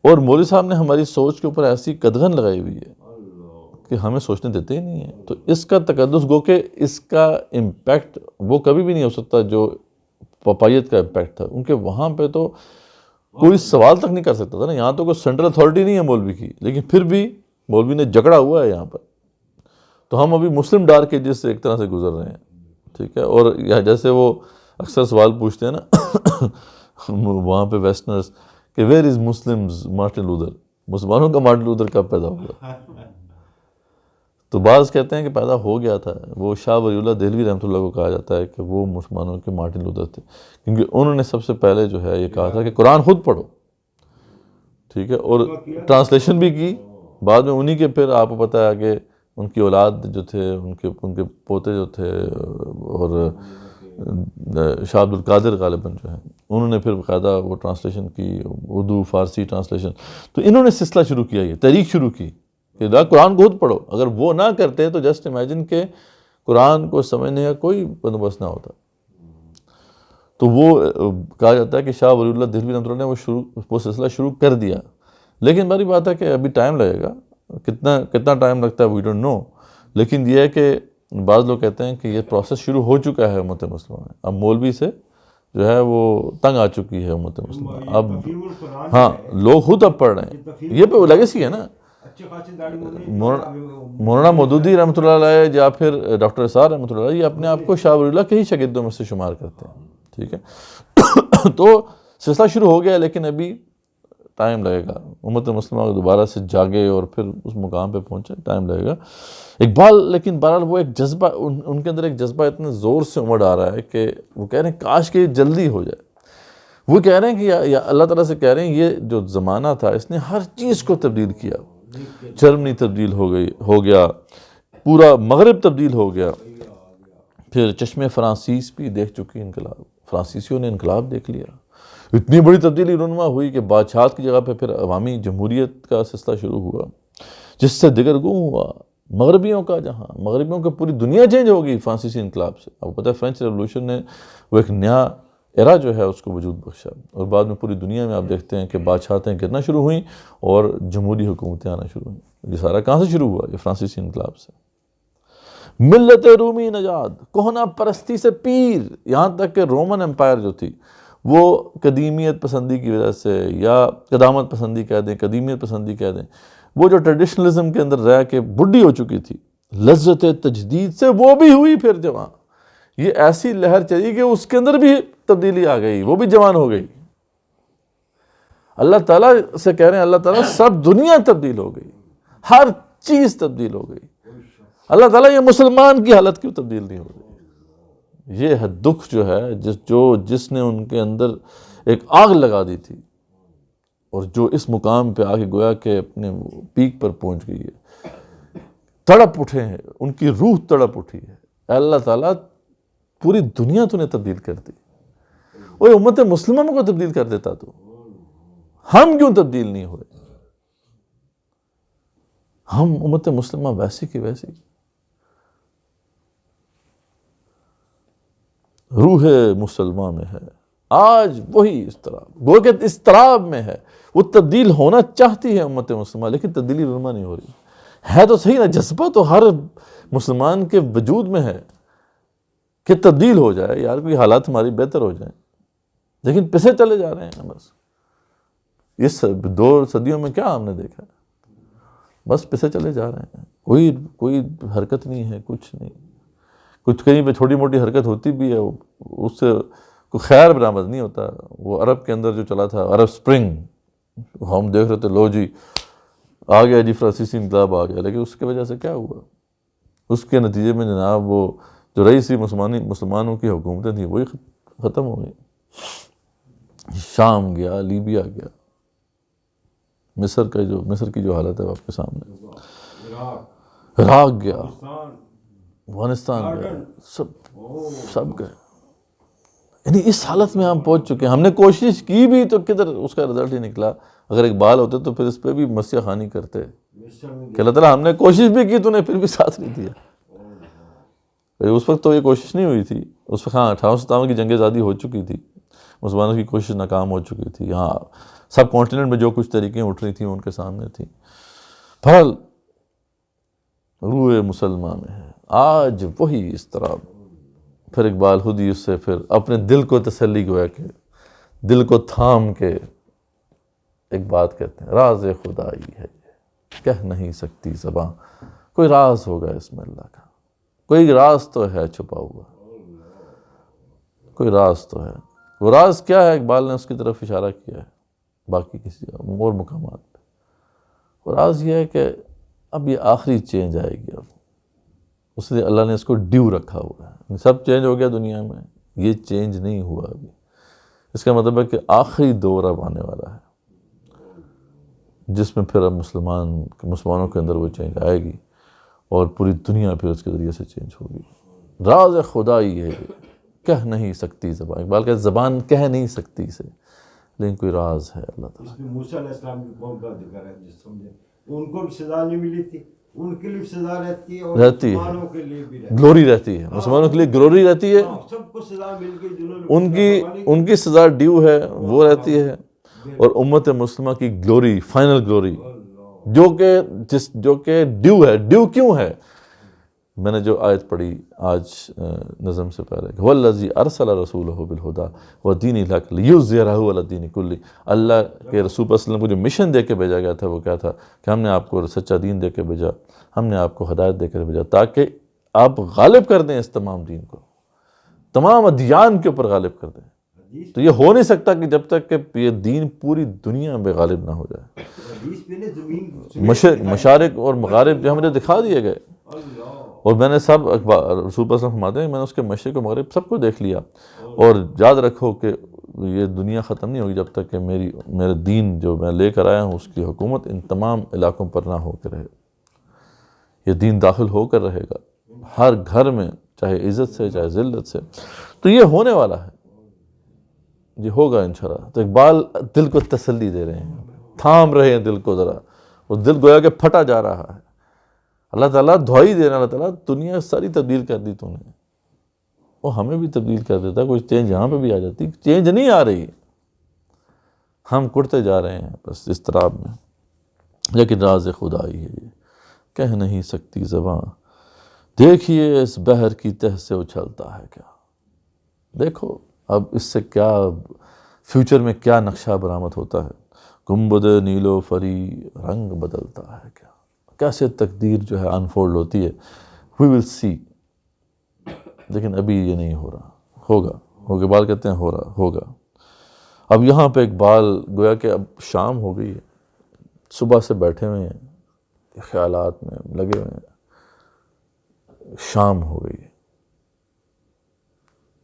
اور مولوی صاحب نے ہماری سوچ کے اوپر ایسی قدغن لگائی ہوئی ہے کہ ہمیں سوچنے دیتے ہی نہیں ہیں۔ تو اس کا تقدس گو کہ اس کا امپیکٹ وہ کبھی بھی نہیں ہو سکتا جو پپائیت کا امپیکٹ تھا، کیونکہ وہاں پہ تو کوئی سوال تک نہیں کر سکتا تھا نا۔ یہاں تو کوئی سینٹرل اتھارٹی نہیں ہے مولوی کی، لیکن پھر بھی مولوی نے جکڑا ہوا ہے یہاں پر۔ تو ہم ابھی مسلم ڈارک ایجز سے ایک طرح سے گزر رہے ہیں، ٹھیک ہے۔ اور جیسے وہ اکثر سوال پوچھتے ہیں نا وہاں پہ ویسٹرنرز کہ where is Muslims Martin Luther, مسلمانوں کا مارٹن لوتھر کب پیدا ہوگا؟ تو بعض کہتے ہیں کہ پیدا ہو گیا تھا، وہ شاہ ولی اللہ دہلوی رحمۃ اللہ کو کہا جاتا ہے کہ وہ مسلمانوں کے مارٹن لوتھر تھے، کیونکہ انہوں نے سب سے پہلے جو ہے یہ کہا تھا کہ قرآن خود پڑھو، ٹھیک ہے، اور ٹرانسلیشن بھی کی۔ بعد میں انہی کے پھر آپ کو پتہ ہے کہ ان کی اولاد جو تھے، ان کے پوتے جو تھے، اور شاہ عبد القادر غالباً جو ہیں، انہوں نے پھر باقاعدہ وہ ٹرانسلیشن کی، اردو فارسی ٹرانسلیشن۔ تو انہوں نے سلسلہ شروع کیا، یہ تحریک شروع کی کہ قرآن کو خود پڑھو۔ اگر وہ نہ کرتے تو جسٹ امیجن کہ قرآن کو سمجھنے کا کوئی بندوبست نہ ہوتا۔ تو وہ کہا جاتا ہے کہ شاہ ولی اللہ دہلوی رحمۃ اللہ نے وہ سلسلہ شروع کر دیا، لیکن بڑی بات ہے کہ ابھی ٹائم لگے گا، کتنا ٹائم لگتا ہے وی ڈونٹ نو، لیکن یہ ہے کہ بعض لوگ کہتے ہیں کہ یہ پروسیس شروع ہو چکا ہے امت مسلمہ میں۔ اب مولوی سے جو ہے وہ تنگ آ چکی ہے امت مسلمہ، اب ہاں لوگ خود اب پڑھ رہے ہیں۔ یہ پہ لیگیسی ہے نا، مولانا مودودی رحمۃ اللہ علیہ یا پھر ڈاکٹر اسرار رحمۃ اللہ علیہ، یہ اپنے آپ کو شاہ ولی اللہ کے ہی شاگردوں میں سے شمار کرتے ہیں، ٹھیک ہے۔ تو سلسلہ شروع ہو گیا، لیکن ابھی ٹائم لگے گا، امت مسلمہ کو دوبارہ سے جاگے اور پھر اس مقام پہ پہنچے، ٹائم لگے گا اقبال. لیکن بہرحال وہ ایک جذبہ ان کے اندر ایک جذبہ اتنے زور سے امڑ آ رہا ہے کہ وہ کہہ رہے ہیں کاش کہ یہ جلدی ہو جائے. وہ کہہ رہے ہیں کہ یا اللہ تعالیٰ سے کہہ رہے ہیں یہ جو زمانہ تھا اس نے ہر چیز کو تبدیل کیا. جرمنی تبدیل ہو گیا، پورا مغرب تبدیل ہو گیا. پھر چشمے فرانسیس بھی دیکھ چکی انقلاب، فرانسیسیوں نے انقلاب دیکھ لیا. اتنی بڑی تبدیلی رونما ہوئی کہ بادشاہت کی جگہ پہ پھر عوامی جمہوریت کا سلسلہ شروع ہوا، جس سے دگرگوں ہوا مغربیوں کا. جہاں مغربیوں کی پوری دنیا چینج ہو گئی فرانسیسی انقلاب سے. آپ کو پتہ ہے فرینچ ریولوشن نے وہ ایک نیا ایرا جو ہے اس کو وجود بخشا، اور بعد میں پوری دنیا میں آپ دیکھتے ہیں کہ بادشاہتیں گرنا شروع ہوئیں اور جمہوری حکومتیں آنا شروع ہوئیں. یہ سارا کہاں سے شروع ہوا؟ یہ فرانسیسی انقلاب سے. ملت رومی نجات، کوہنا پرستی سے پیر، یہاں تک کہ رومن امپائر جو تھی وہ قدیمیت پسندی کی وجہ سے، یا قدامت پسندی کہہ دیں، قدیمیت پسندی کہہ دیں، وہ جو ٹریڈیشنلزم کے اندر رہ کے بڈھی ہو چکی تھی، لذت تجدید سے وہ بھی ہوئی پھر جوان. یہ ایسی لہر چلی کہ اس کے اندر بھی تبدیلی آ گئی، وہ بھی جوان ہو گئی. اللہ تعالیٰ سے کہہ رہے ہیں اللہ تعالیٰ سب دنیا تبدیل ہو گئی، ہر چیز تبدیل ہو گئی. اللہ تعالیٰ یہ مسلمان کی حالت کیوں تبدیل نہیں ہو گئی؟ یہ ہے دکھ جو ہے جس نے ان کے اندر ایک آگ لگا دی تھی، اور جو اس مقام پہ آگے گویا کہ اپنے پیک پر پہنچ گئی ہے. تڑپ اٹھے ہیں، ان کی روح تڑپ اٹھی ہے. اللہ تعالیٰ پوری دنیا تو نے تبدیل کر دی، وہ امت مسلمہ کو تبدیل کر دیتا تو ہم کیوں تبدیل نہیں ہوئے؟ ہم امت مسلمہ ویسی کی ویسی. روح مسلمان میں ہے آج وہی اضطراب، گو کہ اضطراب میں ہے. وہ تبدیل ہونا چاہتی ہے امت مسلمہ، لیکن تبدیلی رونما نہیں ہو رہی. ہے تو صحیح نا، جذبہ تو ہر مسلمان کے وجود میں ہے کہ تبدیل ہو جائے یار، کوئی حالات ہماری بہتر ہو جائیں، لیکن پسے چلے جا رہے ہیں. بس اس 2 صدیوں میں کیا ہم نے دیکھا؟ بس پسے چلے جا رہے ہیں. کوئی حرکت نہیں ہے، کچھ نہیں. کچھ کہیں پہ چھوٹی موٹی حرکت ہوتی بھی ہے، اس سے کوئی خیر برآمد نہیں ہوتا. وہ عرب کے اندر جو چلا تھا عرب سپرنگ، ہم دیکھ رہے تھے لو جی آ گیا جی فرانسیسی انقلاب آ گیا، لیکن اس کی وجہ سے کیا ہوا؟ اس کے نتیجے میں جناب وہ جو رئیسی مسلمانوں کی حکومتیں تھیں وہی ختم ہو گئی. شام گیا، لیبیا گیا، مصر کی جو حالت ہے آپ کے سامنے، عراق گیا، افغانستان گیا، سب گئے. یعنی اس حالت میں ہم پہنچ چکے ہیں. ہم نے کوشش کی بھی تو کدھر اس کا رزلٹ ہی نکلا. اگر اقبال ہوتے تو پھر اس پہ بھی مسیح خوانی کرتے کہ اللہ تعالیٰ ہم نے کوشش بھی کی تو نے پھر بھی ساتھ نہیں دیا. اس وقت تو یہ کوشش نہیں ہوئی تھی. اس وقت 1857 کی جنگ آزادی ہو چکی تھی، مسلمانوں کی کوشش ناکام ہو چکی تھی. یہاں سب کانٹیننٹ میں جو کچھ طریقیں اٹھ رہی تھیں ان کے سامنے تھیں. بہرحال روح مسلمان میں ہے آج وہی اضطراب. پھر اقبال خود ہی اس سے پھر اپنے دل کو تسلی گویا کہ دل کو تھام کے ایک بات کہتے ہیں، راز خدائی ہے یہ کہہ نہیں سکتی زباں. کوئی راز ہوگا اس میں اللہ کا، کوئی راز تو ہے چھپا ہوا، کوئی راز تو ہے. وہ راز کیا ہے؟ اقبال نے اس کی طرف اشارہ کیا ہے باقی کسی اور مقامات پہ. وہ راز یہ ہے کہ اب یہ آخری چینج آئے گی. اب اس لیے اللہ نے اس کو ڈیو رکھا ہوا ہے. سب چینج ہو گیا دنیا میں، یہ چینج نہیں ہوا ابھی. اس کا مطلب ہے کہ آخری دور اب آنے والا ہے جس میں پھر اب مسلمانوں کے اندر وہ چینج آئے گی اور پوری دنیا پھر اس کے ذریعے سے چینج ہوگی. راز خدائی ہے یہ کہہ نہیں سکتی زبان. اقبال کہ زبان کہہ نہیں سکتی اسے، لیکن کوئی راز ہے اللہ تعالیٰ. اس میں موسیٰ علیہ السلام کی قوم کا ذکر ہے جس سمجھے ان کو بھی سزا نہیں ملی تھی، ان کے لیے سزا رہتی ہے اور مسلمانوں کے لیے بھی رہتی ہے، گلوری رہتی ہے. مسلمانوں کے لیے گلوری رہتی ہے، سب کو سزا مل گئی. جنہوں نے ان کی سزا ڈیو ہے وہ رہتی ہے، اور امت مسلمہ کی گلوری، فائنل گلوری جو کہ ڈیو ہے. ڈیو کیوں ہے؟ میں نے جو آیت پڑھی آج نظم سے پہلے، وَالَّذِي أَرْسَلَ رَسُولَهُ بِالْهُدَى وَدِينِ الْحَقِّ لِيُظْهِرَهُ عَلَى الدِّينِ كُلِّهِ. اللہ کے رسول صلی اللہ علیہ وسلم کو جو مشن دے کے بھیجا گیا تھا وہ کیا تھا کہ ہم نے آپ کو سچا دین دے کے بھیجا، ہم نے آپ کو ہدایت دے کر بھیجا تاکہ آپ غالب کر دیں اس تمام دین کو، تمام ادیان کے اوپر غالب کر دیں. تو یہ ہو نہیں سکتا کہ جب تک کہ یہ دین پوری دنیا میں غالب نہ ہو جائے. حدیث میں نے مشارق اور مغارب جو مجھے دکھا دیے گئے, اللہ اور میں نے سب اخبار رسول اللہ صلی اللہ علیہ وسلم فرماتے ہیں میں نے اس کے مشرق و مغرب سب کو دیکھ لیا. اور یاد رکھو کہ یہ دنیا ختم نہیں ہوگی جب تک کہ میرے دین جو میں لے کر آیا ہوں اس کی حکومت ان تمام علاقوں پر نہ ہو کے رہے. یہ دین داخل ہو کر رہے گا ہر گھر میں, چاہے عزت سے چاہے ذلت سے. تو یہ ہونے والا ہے, یہ ہوگا انشاءاللہ. تو اقبال دل کو تسلی دے رہے ہیں, تھام رہے ہیں دل کو ذرا. وہ دل گویا کہ پھٹا جا رہا ہے. اللہ تعالیٰ دعائی دے رہا ہے, اللہ تعالیٰ دنیا ساری تبدیل کر دی تو نے, وہ ہمیں بھی تبدیل کر دیتا. کوئی چینج یہاں پہ بھی آ جاتی. چینج نہیں آ رہی, ہم کڑتے جا رہے ہیں بس اضطراب میں. لیکن راز خدائی ہے یہ, کہہ نہیں سکتی زباں. دیکھیے اس بحر کی تہ سے اچھلتا ہے کیا. دیکھو اب اس سے کیا فیوچر میں کیا نقشہ برآمد ہوتا ہے. گنبد نیلو فری رنگ بدلتا ہے کیا. کیسے تقدیر جو ہے انفولڈ ہوتی ہے, وی ول سی. لیکن ابھی یہ نہیں ہو رہا. ہوگا اقبال کہتے ہیں ہو رہا ہوگا. اب یہاں پہ اقبال گویا کہ اب شام ہو گئی ہے, صبح سے بیٹھے ہوئے ہیں خیالات میں لگے ہوئے ہیں. شام ہو گئی ہے,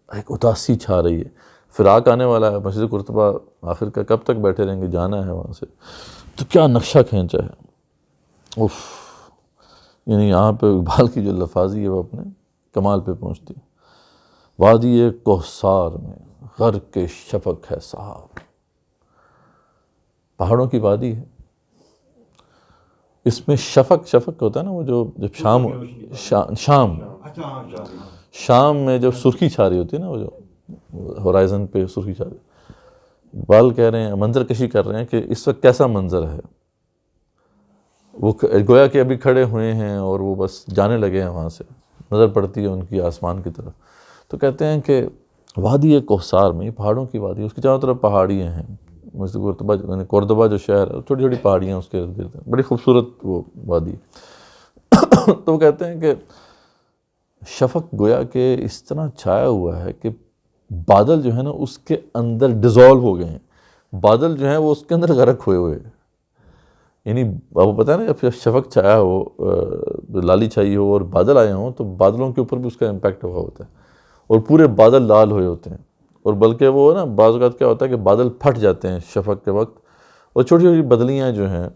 ایک اداسی چھا رہی ہے. فراق آنے والا ہے. مسجد قرطبہ آخر کا کب تک بیٹھے رہیں گے, جانا ہے وہاں سے. تو کیا نقشہ کھینچا ہے. اف, یعنی یہاں پہ اقبال کی جو لفاظی ہے وہ اپنے کمال پہ پہنچتی ہے. وادی کوثار میں غرق شفق ہے صاحب. پہاڑوں کی وادی ہے, اس میں شفق ہوتا ہے نا, وہ جو جب شام شام میں جب سرخی چھا رہی ہوتی ہے نا, وہ جو ہورائزن پہ سرخی چھا رہی. اقبال کہہ رہے ہیں, منظر کشی کر رہے ہیں کہ اس وقت کیسا منظر ہے. وہ گویا کہ ابھی کھڑے ہوئے ہیں اور وہ بس جانے لگے ہیں وہاں سے, نظر پڑتی ہے ان کی آسمان کی طرف. تو کہتے ہیں کہ وادی کوثار میں, پہاڑوں کی وادی, اس کی چاروں طرف پہاڑیاں ہیں. قردبہ جو شہر ہے, چھوٹی چھوٹی پہاڑیاں اس کے ارد گرد ہیں, بڑی خوبصورت وہ وادی. تو وہ کہتے ہیں کہ شفق گویا کہ اس طرح چھایا ہوا ہے کہ بادل جو ہے نا اس کے اندر ڈیزالو ہو گئے ہیں. بادل جو ہیں وہ اس کے اندر غرق ہوئے ہوئے. یعنی آپ کو پتہ ہے نا, جب شفق چھایا ہو, لالی چھائی ہو اور بادل آئے ہوں, تو بادلوں کے اوپر بھی اس کا امپیکٹ ہوا ہوتا ہے, اور پورے بادل لال ہوئے ہوتے ہیں. اور بلکہ وہ نا بعض اوقات کیا ہوتا ہے کہ بادل پھٹ جاتے ہیں شفق کے وقت, اور چھوٹی چھوٹی بدلیاں جو ہیں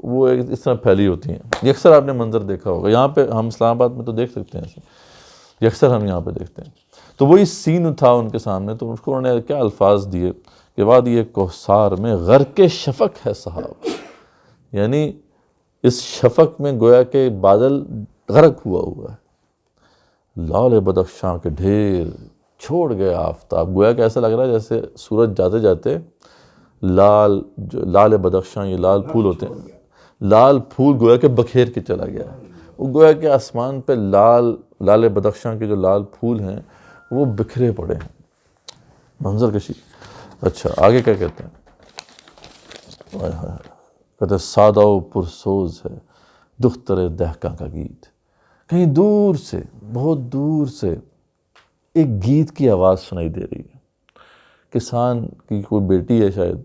وہ اس طرح پھیلی ہوتی ہیں. یہ اکثر آپ نے منظر دیکھا ہوگا. یہاں پہ ہم اسلام آباد میں تو دیکھ سکتے ہیں ایسے, یہ اکثر ہم یہاں پہ دیکھتے ہیں. تو وہی سین تھا ان کے سامنے. تو اس کو انہوں نے کیا الفاظ دیے کہ وادی کوثار میں غرق شفق ہے صاحب. یعنی اس شفق میں گویا کہ بادل غرق ہوا ہے. لال بدخشاں کے ڈھیر چھوڑ گیا آفتاب. گویا کہ ایسا لگ رہا ہے جیسے سورج جاتے جاتے لال بدخشاں, یہ لال پھول ہوتے ہیں, لال پھول گویا کہ بکھیر کے چلا گیا ہے. وہ گویا کہ آسمان پہ لال بدخشاں کے جو لال پھول ہیں وہ بکھرے پڑے ہیں. منظر کشی. اچھا آگے کیا کہتے ہیں, کہتے ہیں سادہ و پرسوز ہے دختر دہکاں کا گیت. کہیں دور سے, بہت دور سے ایک گیت کی آواز سنائی دے رہی ہے. کسان کی کوئی بیٹی ہے شاید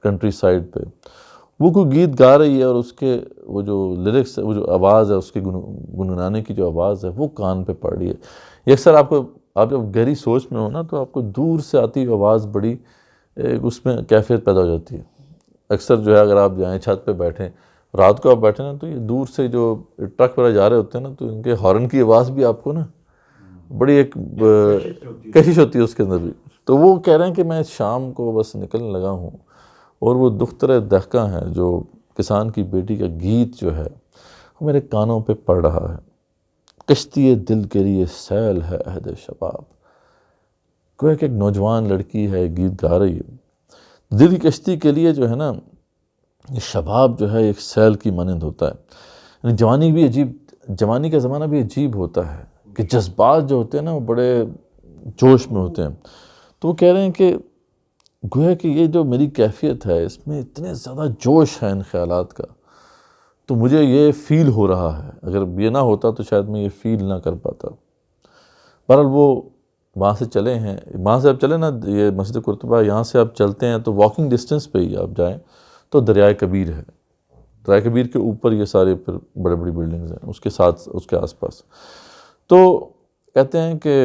کنٹری سائڈ پہ, وہ کوئی گیت گا رہی ہے, اور اس کے وہ جو لیرکس, وہ جو آواز ہے اس کی گنگنانے کی جو آواز ہے وہ کان پہ پڑ رہی ہے. یہ اکثر آپ جب گہری سوچ میں ہو نا, تو آپ کو دور سے آتی ہوئی آواز بڑی اس میں کیفیت پیدا ہو جاتی ہے. اکثر جو ہے اگر آپ جائیں چھت پہ بیٹھیں, رات کو آپ بیٹھیں نا, تو یہ دور سے جو ٹرک وغیرہ جا رہے ہوتے ہیں نا, تو ان کے ہارن کی آواز بھی آپ کو نا بڑی ایک کشش ہوتی ہے اس کے اندر بھی. تو وہ کہہ رہے ہیں کہ میں شام کو بس نکلنے لگا ہوں, اور وہ دختر دہکاں ہے جو کسان کی بیٹی کا گیت جو ہے وہ میرے کانوں پہ پڑ رہا ہے. کشتی دل کے لیے سیل ہے عہد شباب. کوئی کہ ایک نوجوان لڑکی ہے, گیت گا رہی ہے. دل کی کشتی کے لیے جو ہے نا, یہ شباب جو ہے ایک سیل کی مانند ہوتا ہے. جوانی کا زمانہ بھی عجیب ہوتا ہے کہ جذبات جو ہوتے ہیں نا وہ بڑے جوش میں ہوتے ہیں. تو وہ کہہ رہے ہیں کہ گویا کہ یہ جو میری کیفیت ہے اس میں اتنے زیادہ جوش ہے ان خیالات کا, تو مجھے یہ فیل ہو رہا ہے. اگر یہ نہ ہوتا تو شاید میں یہ فیل نہ کر پاتا. بہرحال وہ وہاں سے چلے ہیں، وہاں سے آپ چلیں نا، یہ مسجد قرطبہ، یہاں سے آپ چلتے ہیں تو واکنگ ڈسٹینس پہ ہی آپ جائیں تو دریائے کبیر ہے، دریائے کبیر کے اوپر یہ سارے پھر بڑے بڑی بلڈنگز ہیں، اس کے ساتھ اس کے آس پاس. تو کہتے ہیں کہ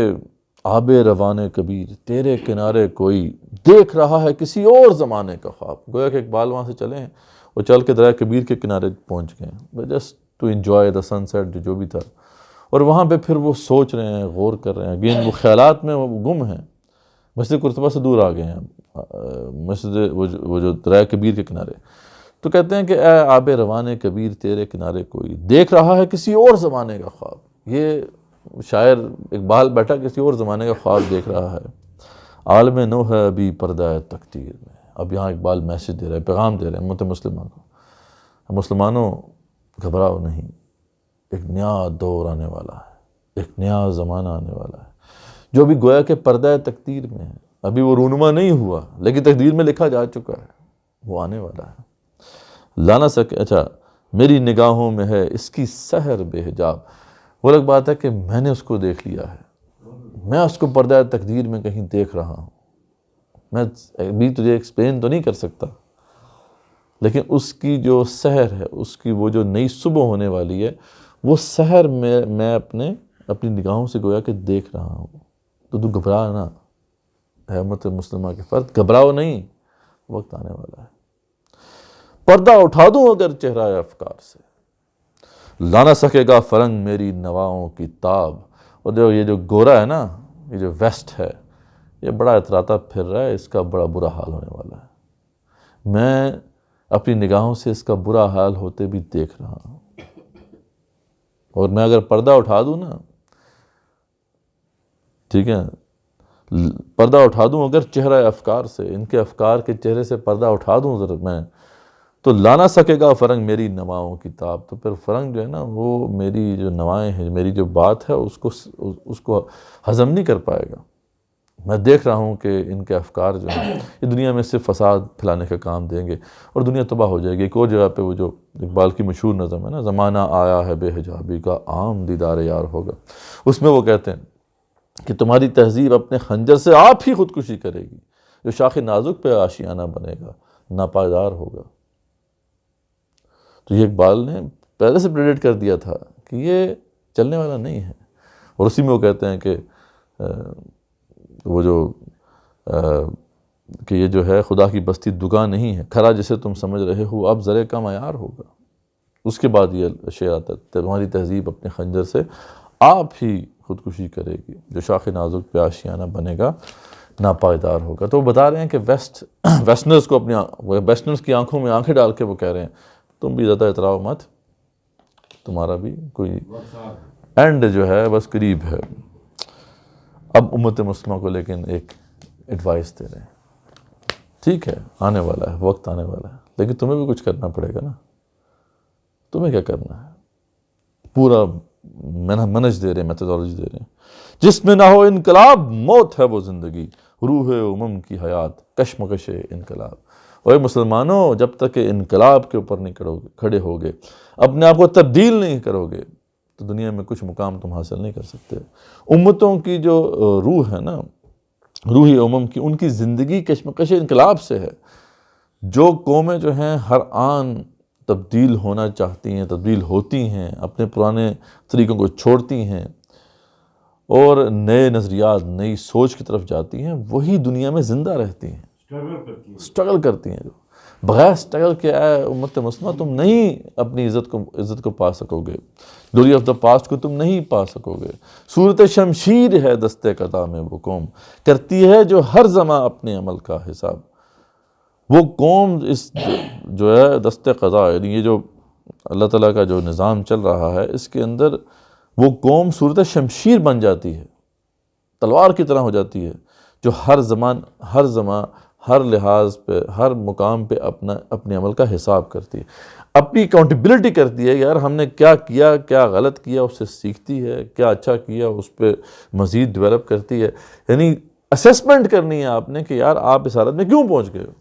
آب روان کبیر تیرے کنارے کوئی دیکھ رہا ہے کسی اور زمانے کا خواب. گویا کہ اقبال وہاں سے چلے ہیں، وہ چل کے دریائے کبیر کے کنارے پہنچ گئے ہیں just to enjoy the sunset جو بھی تھا. اور وہاں پہ پھر وہ سوچ رہے ہیں، غور کر رہے ہیں، اگین وہ خیالات میں وہ گم ہیں، مسجد قرطبہ سے دور آ گئے ہیں، مسجد وہ جو دریائے کبیر کے کنارے. تو کہتے ہیں کہ اے آب روان کبیر تیرے کنارے کوئی دیکھ رہا ہے کسی اور زمانے کا خواب. یہ شاعر اقبال بیٹھا کسی اور زمانے کا خواب دیکھ رہا ہے. عالم نو ہے ابھی پردہ تقدیر میں. اب یہاں اقبال میسج دے رہے ہیں، پیغام دے رہے ہیں امت مسلمہ کو، مسلمانوں گھبراؤ نہیں، ایک نیا دور آنے والا ہے، ایک نیا زمانہ آنے والا ہے جو ابھی گویا کہ پردہ تقدیر میں ہے. ابھی وہ رونما نہیں ہوا لیکن تقدیر میں لکھا جا چکا ہے، وہ آنے والا ہے. لا نہ سکے، اچھا، میری نگاہوں میں ہے اس کی سحر بے حجاب. وہ الگ بات ہے کہ میں نے اس کو دیکھ لیا ہے، میں اس کو پردہ تقدیر میں کہیں دیکھ رہا ہوں. میں ابھی تجھے ایکسپلین تو نہیں کر سکتا، لیکن اس کی جو سحر ہے، اس کی وہ جو نئی صبح ہونے والی ہے، وہ سحر میں اپنی نگاہوں سے گویا کہ دیکھ رہا ہوں. تو گھبرا نہ، اے امت مسلمہ کے فرد، گھبراؤ نہیں، وقت آنے والا ہے. پردہ اٹھا دوں اگر چہرہ افکار سے، لا نہ سکے گا فرنگ میری نواؤں کی تاب. اور یہ جو گورا ہے نا، یہ جو ویسٹ ہے، یہ بڑا اتراتا پھر رہا ہے، اس کا بڑا برا حال ہونے والا ہے. میں اپنی نگاہوں سے اس کا برا حال ہوتے بھی دیکھ رہا ہوں. اور میں اگر پردہ اٹھا دوں نا، ٹھیک ہے، پردہ اٹھا دوں اگر چہرہ افکار سے، ان کے افکار کے چہرے سے پردہ اٹھا دوں ذرا میں، تو لا نہ سکے گا فرنگ میری نواؤں کی تاب. تو پھر فرنگ جو ہے نا، وہ میری جو نوائیں ہیں، میری جو بات ہے، اس کو ہضم نہیں کر پائے گا. میں دیکھ رہا ہوں کہ ان کے افکار جو ہیں یہ دنیا میں صرف فساد پھیلانے کا کام دیں گے اور دنیا تباہ ہو جائے گی. ایک اور جگہ پہ وہ جو اقبال کی مشہور نظم ہے نا، زمانہ آیا ہے بے حجابی کا عام دیدار یار ہوگا، اس میں وہ کہتے ہیں کہ تمہاری تہذیب اپنے خنجر سے آپ ہی خودکشی کرے گی، جو شاخ نازک پہ آشیانہ بنے گا ناپائیدار ہوگا. تو یہ اقبال نے پہلے سے پریڈکٹ کر دیا تھا کہ یہ چلنے والا نہیں ہے. اور اسی میں وہ کہتے ہیں کہ وہ جو کہ یہ جو ہے خدا کی بستی دکان نہیں ہے، کھرا جسے تم سمجھ رہے ہو اب ذرے کا معیار ہوگا. اس کے بعد یہ شعر آتا ہے، تمہاری تہذیب اپنے خنجر سے آپ ہی خودکشی کرے گی، جو شاخ نازک پہ آشیانہ بنے گا ناپائیدار ہوگا. تو وہ بتا رہے ہیں کہ ویسٹرنرز کو ویسٹرنرز کی آنکھوں میں آنکھیں ڈال کے وہ کہہ رہے ہیں تم بھی زیادہ اتراؤ مت، تمہارا بھی کوئی اینڈ جو ہے بس قریب ہے. اب امت مسلمہ کو لیکن ایک ایڈوائس دے رہے ہیں، ٹھیک ہے آنے والا ہے، وقت آنے والا ہے، لیکن تمہیں بھی کچھ کرنا پڑے گا نا. تمہیں کیا کرنا ہے؟ پورا منج دے رہے ہیں، میتھڈالوجی دے رہے ہیں. جس میں نہ ہو انقلاب موت ہے وہ زندگی، روح امم کی حیات کشمکش انقلاب. اور مسلمانوں جب تک کہ انقلاب کے اوپر نہیں کھڑے ہوگے، اپنے آپ کو تبدیل نہیں کرو گے، تو دنیا میں کچھ مقام تم حاصل نہیں کر سکتے. امتوں کی جو روح ہے نا، روحی امم کی، ان کی زندگی کشمکش انقلاب سے ہے. جو قومیں جو ہیں ہر آن تبدیل ہونا چاہتی ہیں، تبدیل ہوتی ہیں، اپنے پرانے طریقوں کو چھوڑتی ہیں اور نئے نظریات، نئی سوچ کی طرف جاتی ہیں، وہی دنیا میں زندہ رہتی ہیں، سٹرگل کرتی ہیں. جو بغیر سٹرگل کے اے امت مسلمہ تم نہیں اپنی عزت کو پا سکو گے، گلوری آف دا پاسٹ کو تم نہیں پا سکو گے. صورت شمشیر ہے دستے قضا میں وہ قوم، کرتی ہے جو ہر زماں اپنے عمل کا حساب. وہ قوم اس جو ہے دستے قضا، یعنی یہ جو اللہ تعالیٰ کا جو نظام چل رہا ہے، اس کے اندر وہ قوم صورت شمشیر بن جاتی ہے، تلوار کی طرح ہو جاتی ہے، جو ہر زمان ہر لحاظ پہ، ہر مقام پہ اپنے عمل کا حساب کرتی ہے، اپنی اکاؤنٹیبلٹی کرتی ہے. یار ہم نے کیا کیا، کیا غلط کیا، اس سے سیکھتی ہے، کیا اچھا کیا اس پہ مزید ڈیولپ کرتی ہے. یعنی اسیسمنٹ کرنی ہے آپ نے کہ یار آپ اس حالت میں کیوں پہنچ گئے ہو،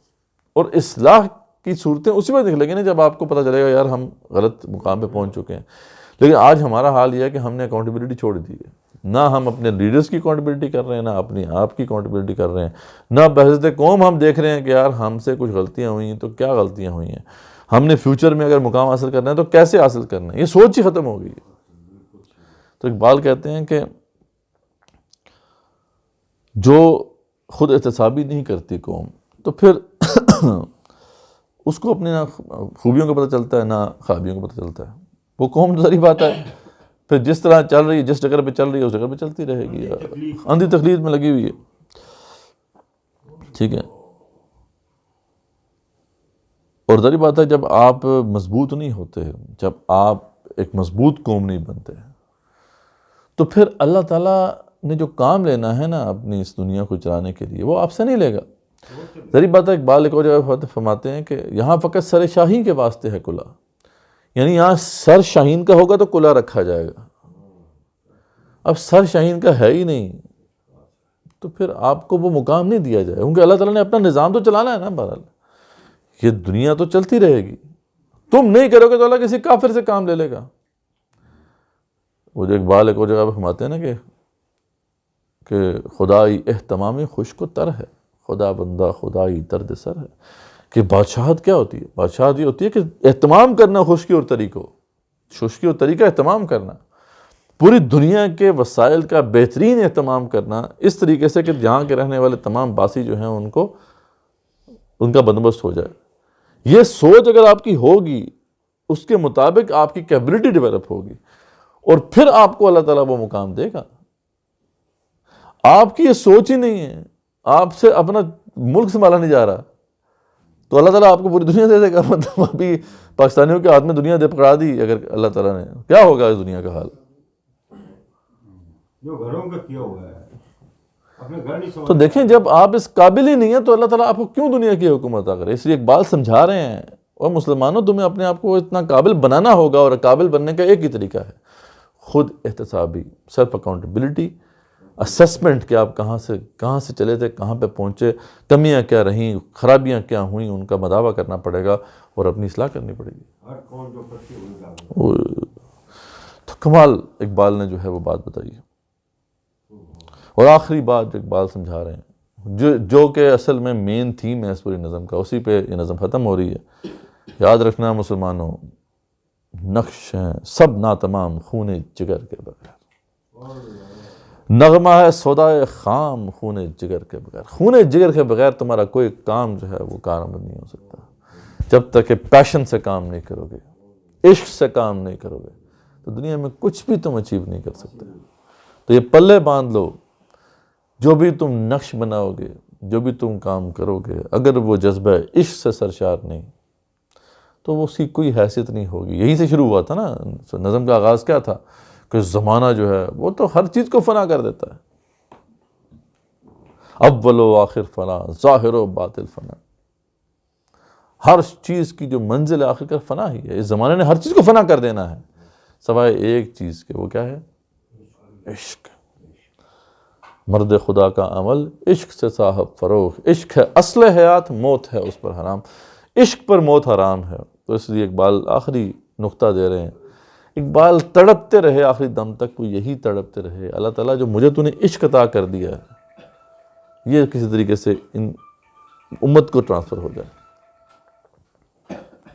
اور اصلاح کی صورتیں اسی میں نکلیں گی نا جب آپ کو پتہ چلے گا یار ہم غلط مقام پہ پہنچ چکے ہیں. لیکن آج ہمارا حال یہ ہے کہ ہم نے اکاؤنٹیبلٹی چھوڑ دی ہے. نہ ہم اپنے لیڈرز کی اکاؤنٹیبلٹی کر رہے ہیں، نہ اپنی آپ کی اکاؤنٹیبلٹی کر رہے ہیں، نہ بحث قوم ہم دیکھ رہے ہیں کہ یار ہم سے کچھ غلطیاں ہوئی ہیں تو کیا غلطیاں ہوئی ہیں، ہم نے فیوچر میں اگر مقام حاصل کرنا ہے تو کیسے حاصل کرنا ہے، یہ سوچ ہی ختم ہو گئی ہے۔ تو اقبال کہتے ہیں کہ جو خود احتسابی نہیں کرتی قوم تو پھر اس کو اپنے نہ خوبیوں کا پتہ چلتا ہے نہ خرابیوں کا پتہ چلتا ہے، وہ قوم تو ظاہری بات ہے پھر جس طرح چل رہی ہے، جس جگہ پہ چل رہی ہے اس جگہ پہ چلتی رہے گی، اندھی تقلید میں لگی ہوئی ہے، ٹھیک ہے۔ اور ظاہری بات ہے جب آپ مضبوط نہیں ہوتے، جب آپ ایک مضبوط قوم نہیں بنتے، تو پھر اللہ تعالیٰ نے جو کام لینا ہے نا اپنی اس دنیا کو چلانے کے لیے وہ آپ سے نہیں لے گا۔ ظاہری بات ہے اقبال ایک اور جگہ فرماتے ہیں کہ یہاں فقط سر شاہین کے واسطے ہے کلا، یعنی یہاں سر شاہین کا ہوگا تو کلا رکھا جائے گا، اب سر شاہین کا ہے ہی نہیں تو پھر آپ کو وہ مقام نہیں دیا جائے، کیونکہ اللہ تعالیٰ نے اپنا نظام تو چلانا ہے نا، بہرحال یہ دنیا تو چلتی رہے گی، تم نہیں کرو گے تو اللہ کسی کافر سے کام لے لے گا۔ وہ جو اقبال ایک اور جگہ پہ فرماتے ہیں نا کہ خدائی اہتمام خوش کو تر ہے، خدا بندہ خدائی درد سر ہے، کہ بادشاہت کیا ہوتی ہے؟ بادشاہت یہ ہوتی ہے کہ اہتمام کرنا خشکی اور تری کو، خشکی اور تری کا اہتمام کرنا، پوری دنیا کے وسائل کا بہترین اہتمام کرنا اس طریقے سے کہ جہاں کے رہنے والے تمام باسی جو ہیں ان کو ان کا بندوبست ہو جائے۔ یہ سوچ اگر آپ کی ہوگی، اس کے مطابق آپ کی کیپبلٹی ڈیولپ ہوگی، اور پھر آپ کو اللہ تعالیٰ وہ مقام دے گا۔ آپ کی یہ سوچ ہی نہیں ہے، آپ سے اپنا ملک سنبھالا نہیں جا رہا تو اللہ تعالیٰ آپ کو پوری دنیا دے دے گا۔ مطلب ابھی پاکستانیوں کے ہاتھ میں دنیا دے پکڑا دی اگر اللہ تعالیٰ نے، کیا ہوگا اس دنیا کا حال؟ جو گھروں کا کیا ہوا ہے اپنے گھر نہیں سمجھ۔ تو دیکھیں جب آپ اس قابل ہی نہیں ہیں تو اللہ تعالیٰ آپ کو کیوں دنیا کی حکومت عطا کرے؟ اس لیے اقبال سمجھا رہے ہیں اور مسلمانوں تمہیں اپنے آپ کو اتنا قابل بنانا ہوگا، اور قابل بننے کا ایک ہی طریقہ ہے خود احتسابی، سیلف اکاؤنٹیبلٹی، اسسمنٹ کہ آپ کہاں سے چلے تھے، کہاں پہ پہنچے، کمیاں کیا رہیں، خرابیاں کیا ہوئیں، ان کا مداوع کرنا پڑے گا اور اپنی اصلاح کرنی پڑے گی۔ ہر کون جو کرتی ہوئی تو کمال اقبال نے جو ہے وہ بات بتائی ہے۔ اور آخری بات جو اقبال سمجھا رہے ہیں، جو کہ اصل میں مین تھیم ہے اس پوری نظم کا، اسی پہ یہ نظم ختم ہو رہی ہے۔ یاد رکھنا مسلمانوں، نقش ہیں سب ناتمام خون جگر کے بغیر، نغمہ ہے سودائے خام خون جگر کے بغیر۔ خون جگر کے بغیر تمہارا کوئی کام جو ہے وہ کارآمد نہیں ہو سکتا، جب تک کہ پیشن سے کام نہیں کرو گے، عشق سے کام نہیں کرو گے تو دنیا میں کچھ بھی تم اچیو نہیں کر سکتے۔ تو یہ پلے باندھ لو، جو بھی تم نقش بناؤ گے، جو بھی تم کام کرو گے، اگر وہ جذبہ عشق سے سرشار نہیں تو وہ اس کی کوئی حیثیت نہیں ہوگی۔ یہی سے شروع ہوا تھا نا نظم کا آغاز، کیا تھا کہ زمانہ جو ہے وہ تو ہر چیز کو فنا کر دیتا ہے، اول و آخر فنا، ظاہر و باطل فنا، ہر چیز کی جو منزل آخر کر فنا ہی ہے۔ اس زمانے نے ہر چیز کو فنا کر دینا ہے سوائے ایک چیز کے، وہ کیا ہے؟ عشق۔ مرد خدا کا عمل عشق سے صاحب فروغ، عشق ہے اصل حیات، موت ہے اس پر حرام، عشق پر موت حرام ہے۔ تو اس لیے اقبال آخری نقطہ دے رہے ہیں، اقبال تڑپتے رہے آخری دم تک، وہ یہی تڑپتے رہے، اللہ تعالیٰ جو مجھے تو نے عشق عطا کر دیا ہے یہ کسی طریقے سے ان امت کو ٹرانسفر ہو جائے،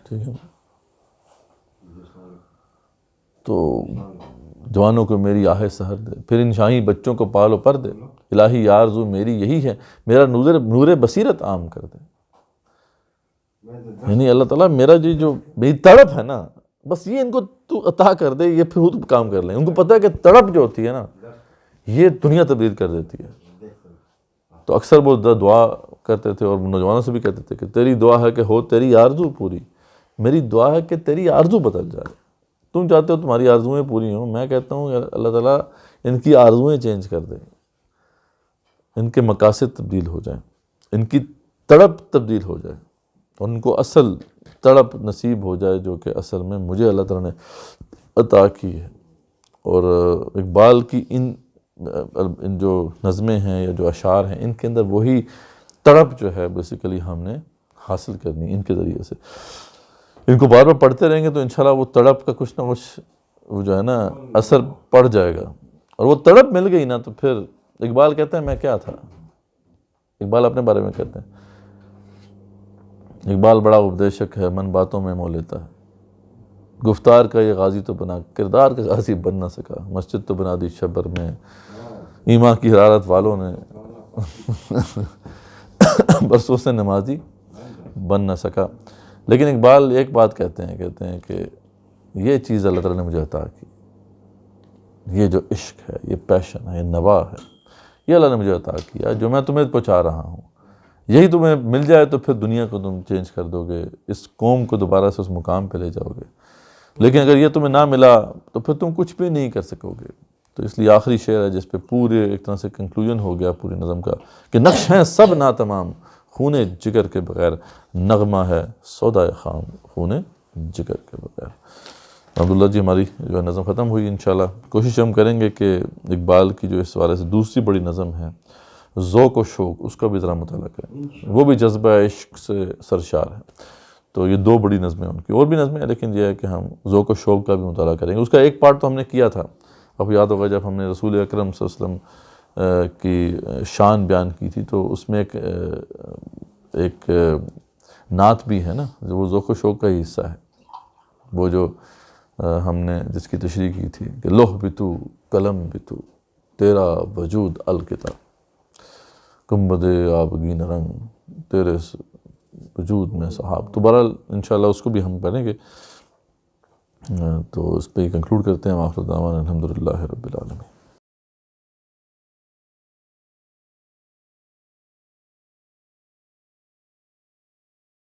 ٹھیک ہے۔ تو جوانوں کو میری آہ سحر دے، پھر ان شاہی بچوں کو پال و پر دے، الہی آرزو میری یہی ہے، میرا نور بصیرت عام کر دے۔ یعنی اللہ تعالیٰ میرا جو میری تڑپ ہے نا، بس یہ ان کو تو عطا کر دے، یہ پھر خود کام کر لیں۔ ان کو پتہ ہے کہ تڑپ جو ہوتی ہے نا یہ دنیا تبدیل کر دیتی ہے۔ تو اکثر وہ دعا کرتے تھے اور نوجوانوں سے بھی کہتے تھے کہ تیری دعا ہے کہ ہو تیری آرزو پوری، میری دعا ہے کہ تیری آرزو بدل جائے۔ تم چاہتے ہو تمہاری آرزویں پوری ہوں، میں کہتا ہوں اللہ تعالیٰ ان کی آرزویں چینج کر دے، ان کے مقاصد تبدیل ہو جائیں، ان کی تڑپ تبدیل ہو جائے، اور ان کو اصل تڑپ نصیب ہو جائے جو کہ اصل میں مجھے اللہ تعالیٰ نے عطا کی ہے۔ اور اقبال کی ان جو نظمیں ہیں یا جو اشعار ہیں، ان کے اندر وہی تڑپ جو ہے بیسیکلی ہم نے حاصل کرنی ان کے ذریعے سے۔ ان کو بار بار پڑھتے رہیں گے تو انشاءاللہ وہ تڑپ کا کچھ نہ کچھ وہ جو ہے نا اثر پڑ جائے گا، اور وہ تڑپ مل گئی نا تو پھر اقبال کہتے ہیں میں کیا تھا. اقبال اپنے بارے میں کہتے ہیں اقبال بڑا اپدیشک ہے، من باتوں میں مو لیتا ہے، گفتار کا یہ غازی تو بنا کردار کا غازی بن نہ سکا، مسجد تو بنا دی شبر میں ایمان کی حرارت والوں نے برسوں سے نمازی بن نہ سکا. لیکن اقبال ایک بات کہتے ہیں کہ یہ چیز اللہ تعالیٰ نے مجھے عطا کی، یہ جو عشق ہے، یہ پیشن ہے، یہ نوا ہے، یہ اللہ نے مجھے عطا کیا، جو میں تمہیں پہنچا رہا ہوں. یہی تمہیں مل جائے تو پھر دنیا کو تم چینج کر دو گے، اس قوم کو دوبارہ سے اس مقام پہ لے جاؤ گے. لیکن اگر یہ تمہیں نہ ملا تو پھر تم کچھ بھی نہیں کر سکو گے. تو اس لیے آخری شعر ہے جس پہ پورے ایک طرح سے کنکلوژن ہو گیا پوری نظم کا کہ نقش ہیں سب ناتمام خون جگر کے بغیر، نغمہ ہے سودائے خام خون جگر کے بغیر. عبداللہ جی ہماری جو ہے نظم ختم ہوئی. انشاءاللہ کوشش ہم کریں گے کہ اقبال کی جو اس حوالے سے دوسری بڑی نظم ہے ذوق و شوق، اس کا بھی ذرا مطالعہ کریں. وہ بھی جذبہ عشق سے سرشار ہے. تو یہ دو بڑی نظمیں ان کی، اور بھی نظمیں ہیں لیکن یہ ہے کہ ہم ذوق و شوق کا بھی مطالعہ کریں گے. اس کا ایک پارٹ تو ہم نے کیا تھا، آپ کو یاد ہوگا جب ہم نے رسول اکرم صلی اللہ علیہ وسلم کی شان بیان کی تھی تو اس میں ایک نعت بھی ہے نا، وہ ذوق و شوق کا ہی حصہ ہے. وہ جو ہم نے جس کی تشریح کی تھی کہ لوح بھی تو قلم بھی تو تیرا وجود الکتاب، گنبد آبگین رنگ تیرے وجود میں صحاب. تو بہرحال انشاءاللہ اس کو بھی ہم پڑھیں گے. تو اس پہ ہی کنکلوڈ کرتے ہیں. آخر دعوانا الحمدللہ رب العالمین.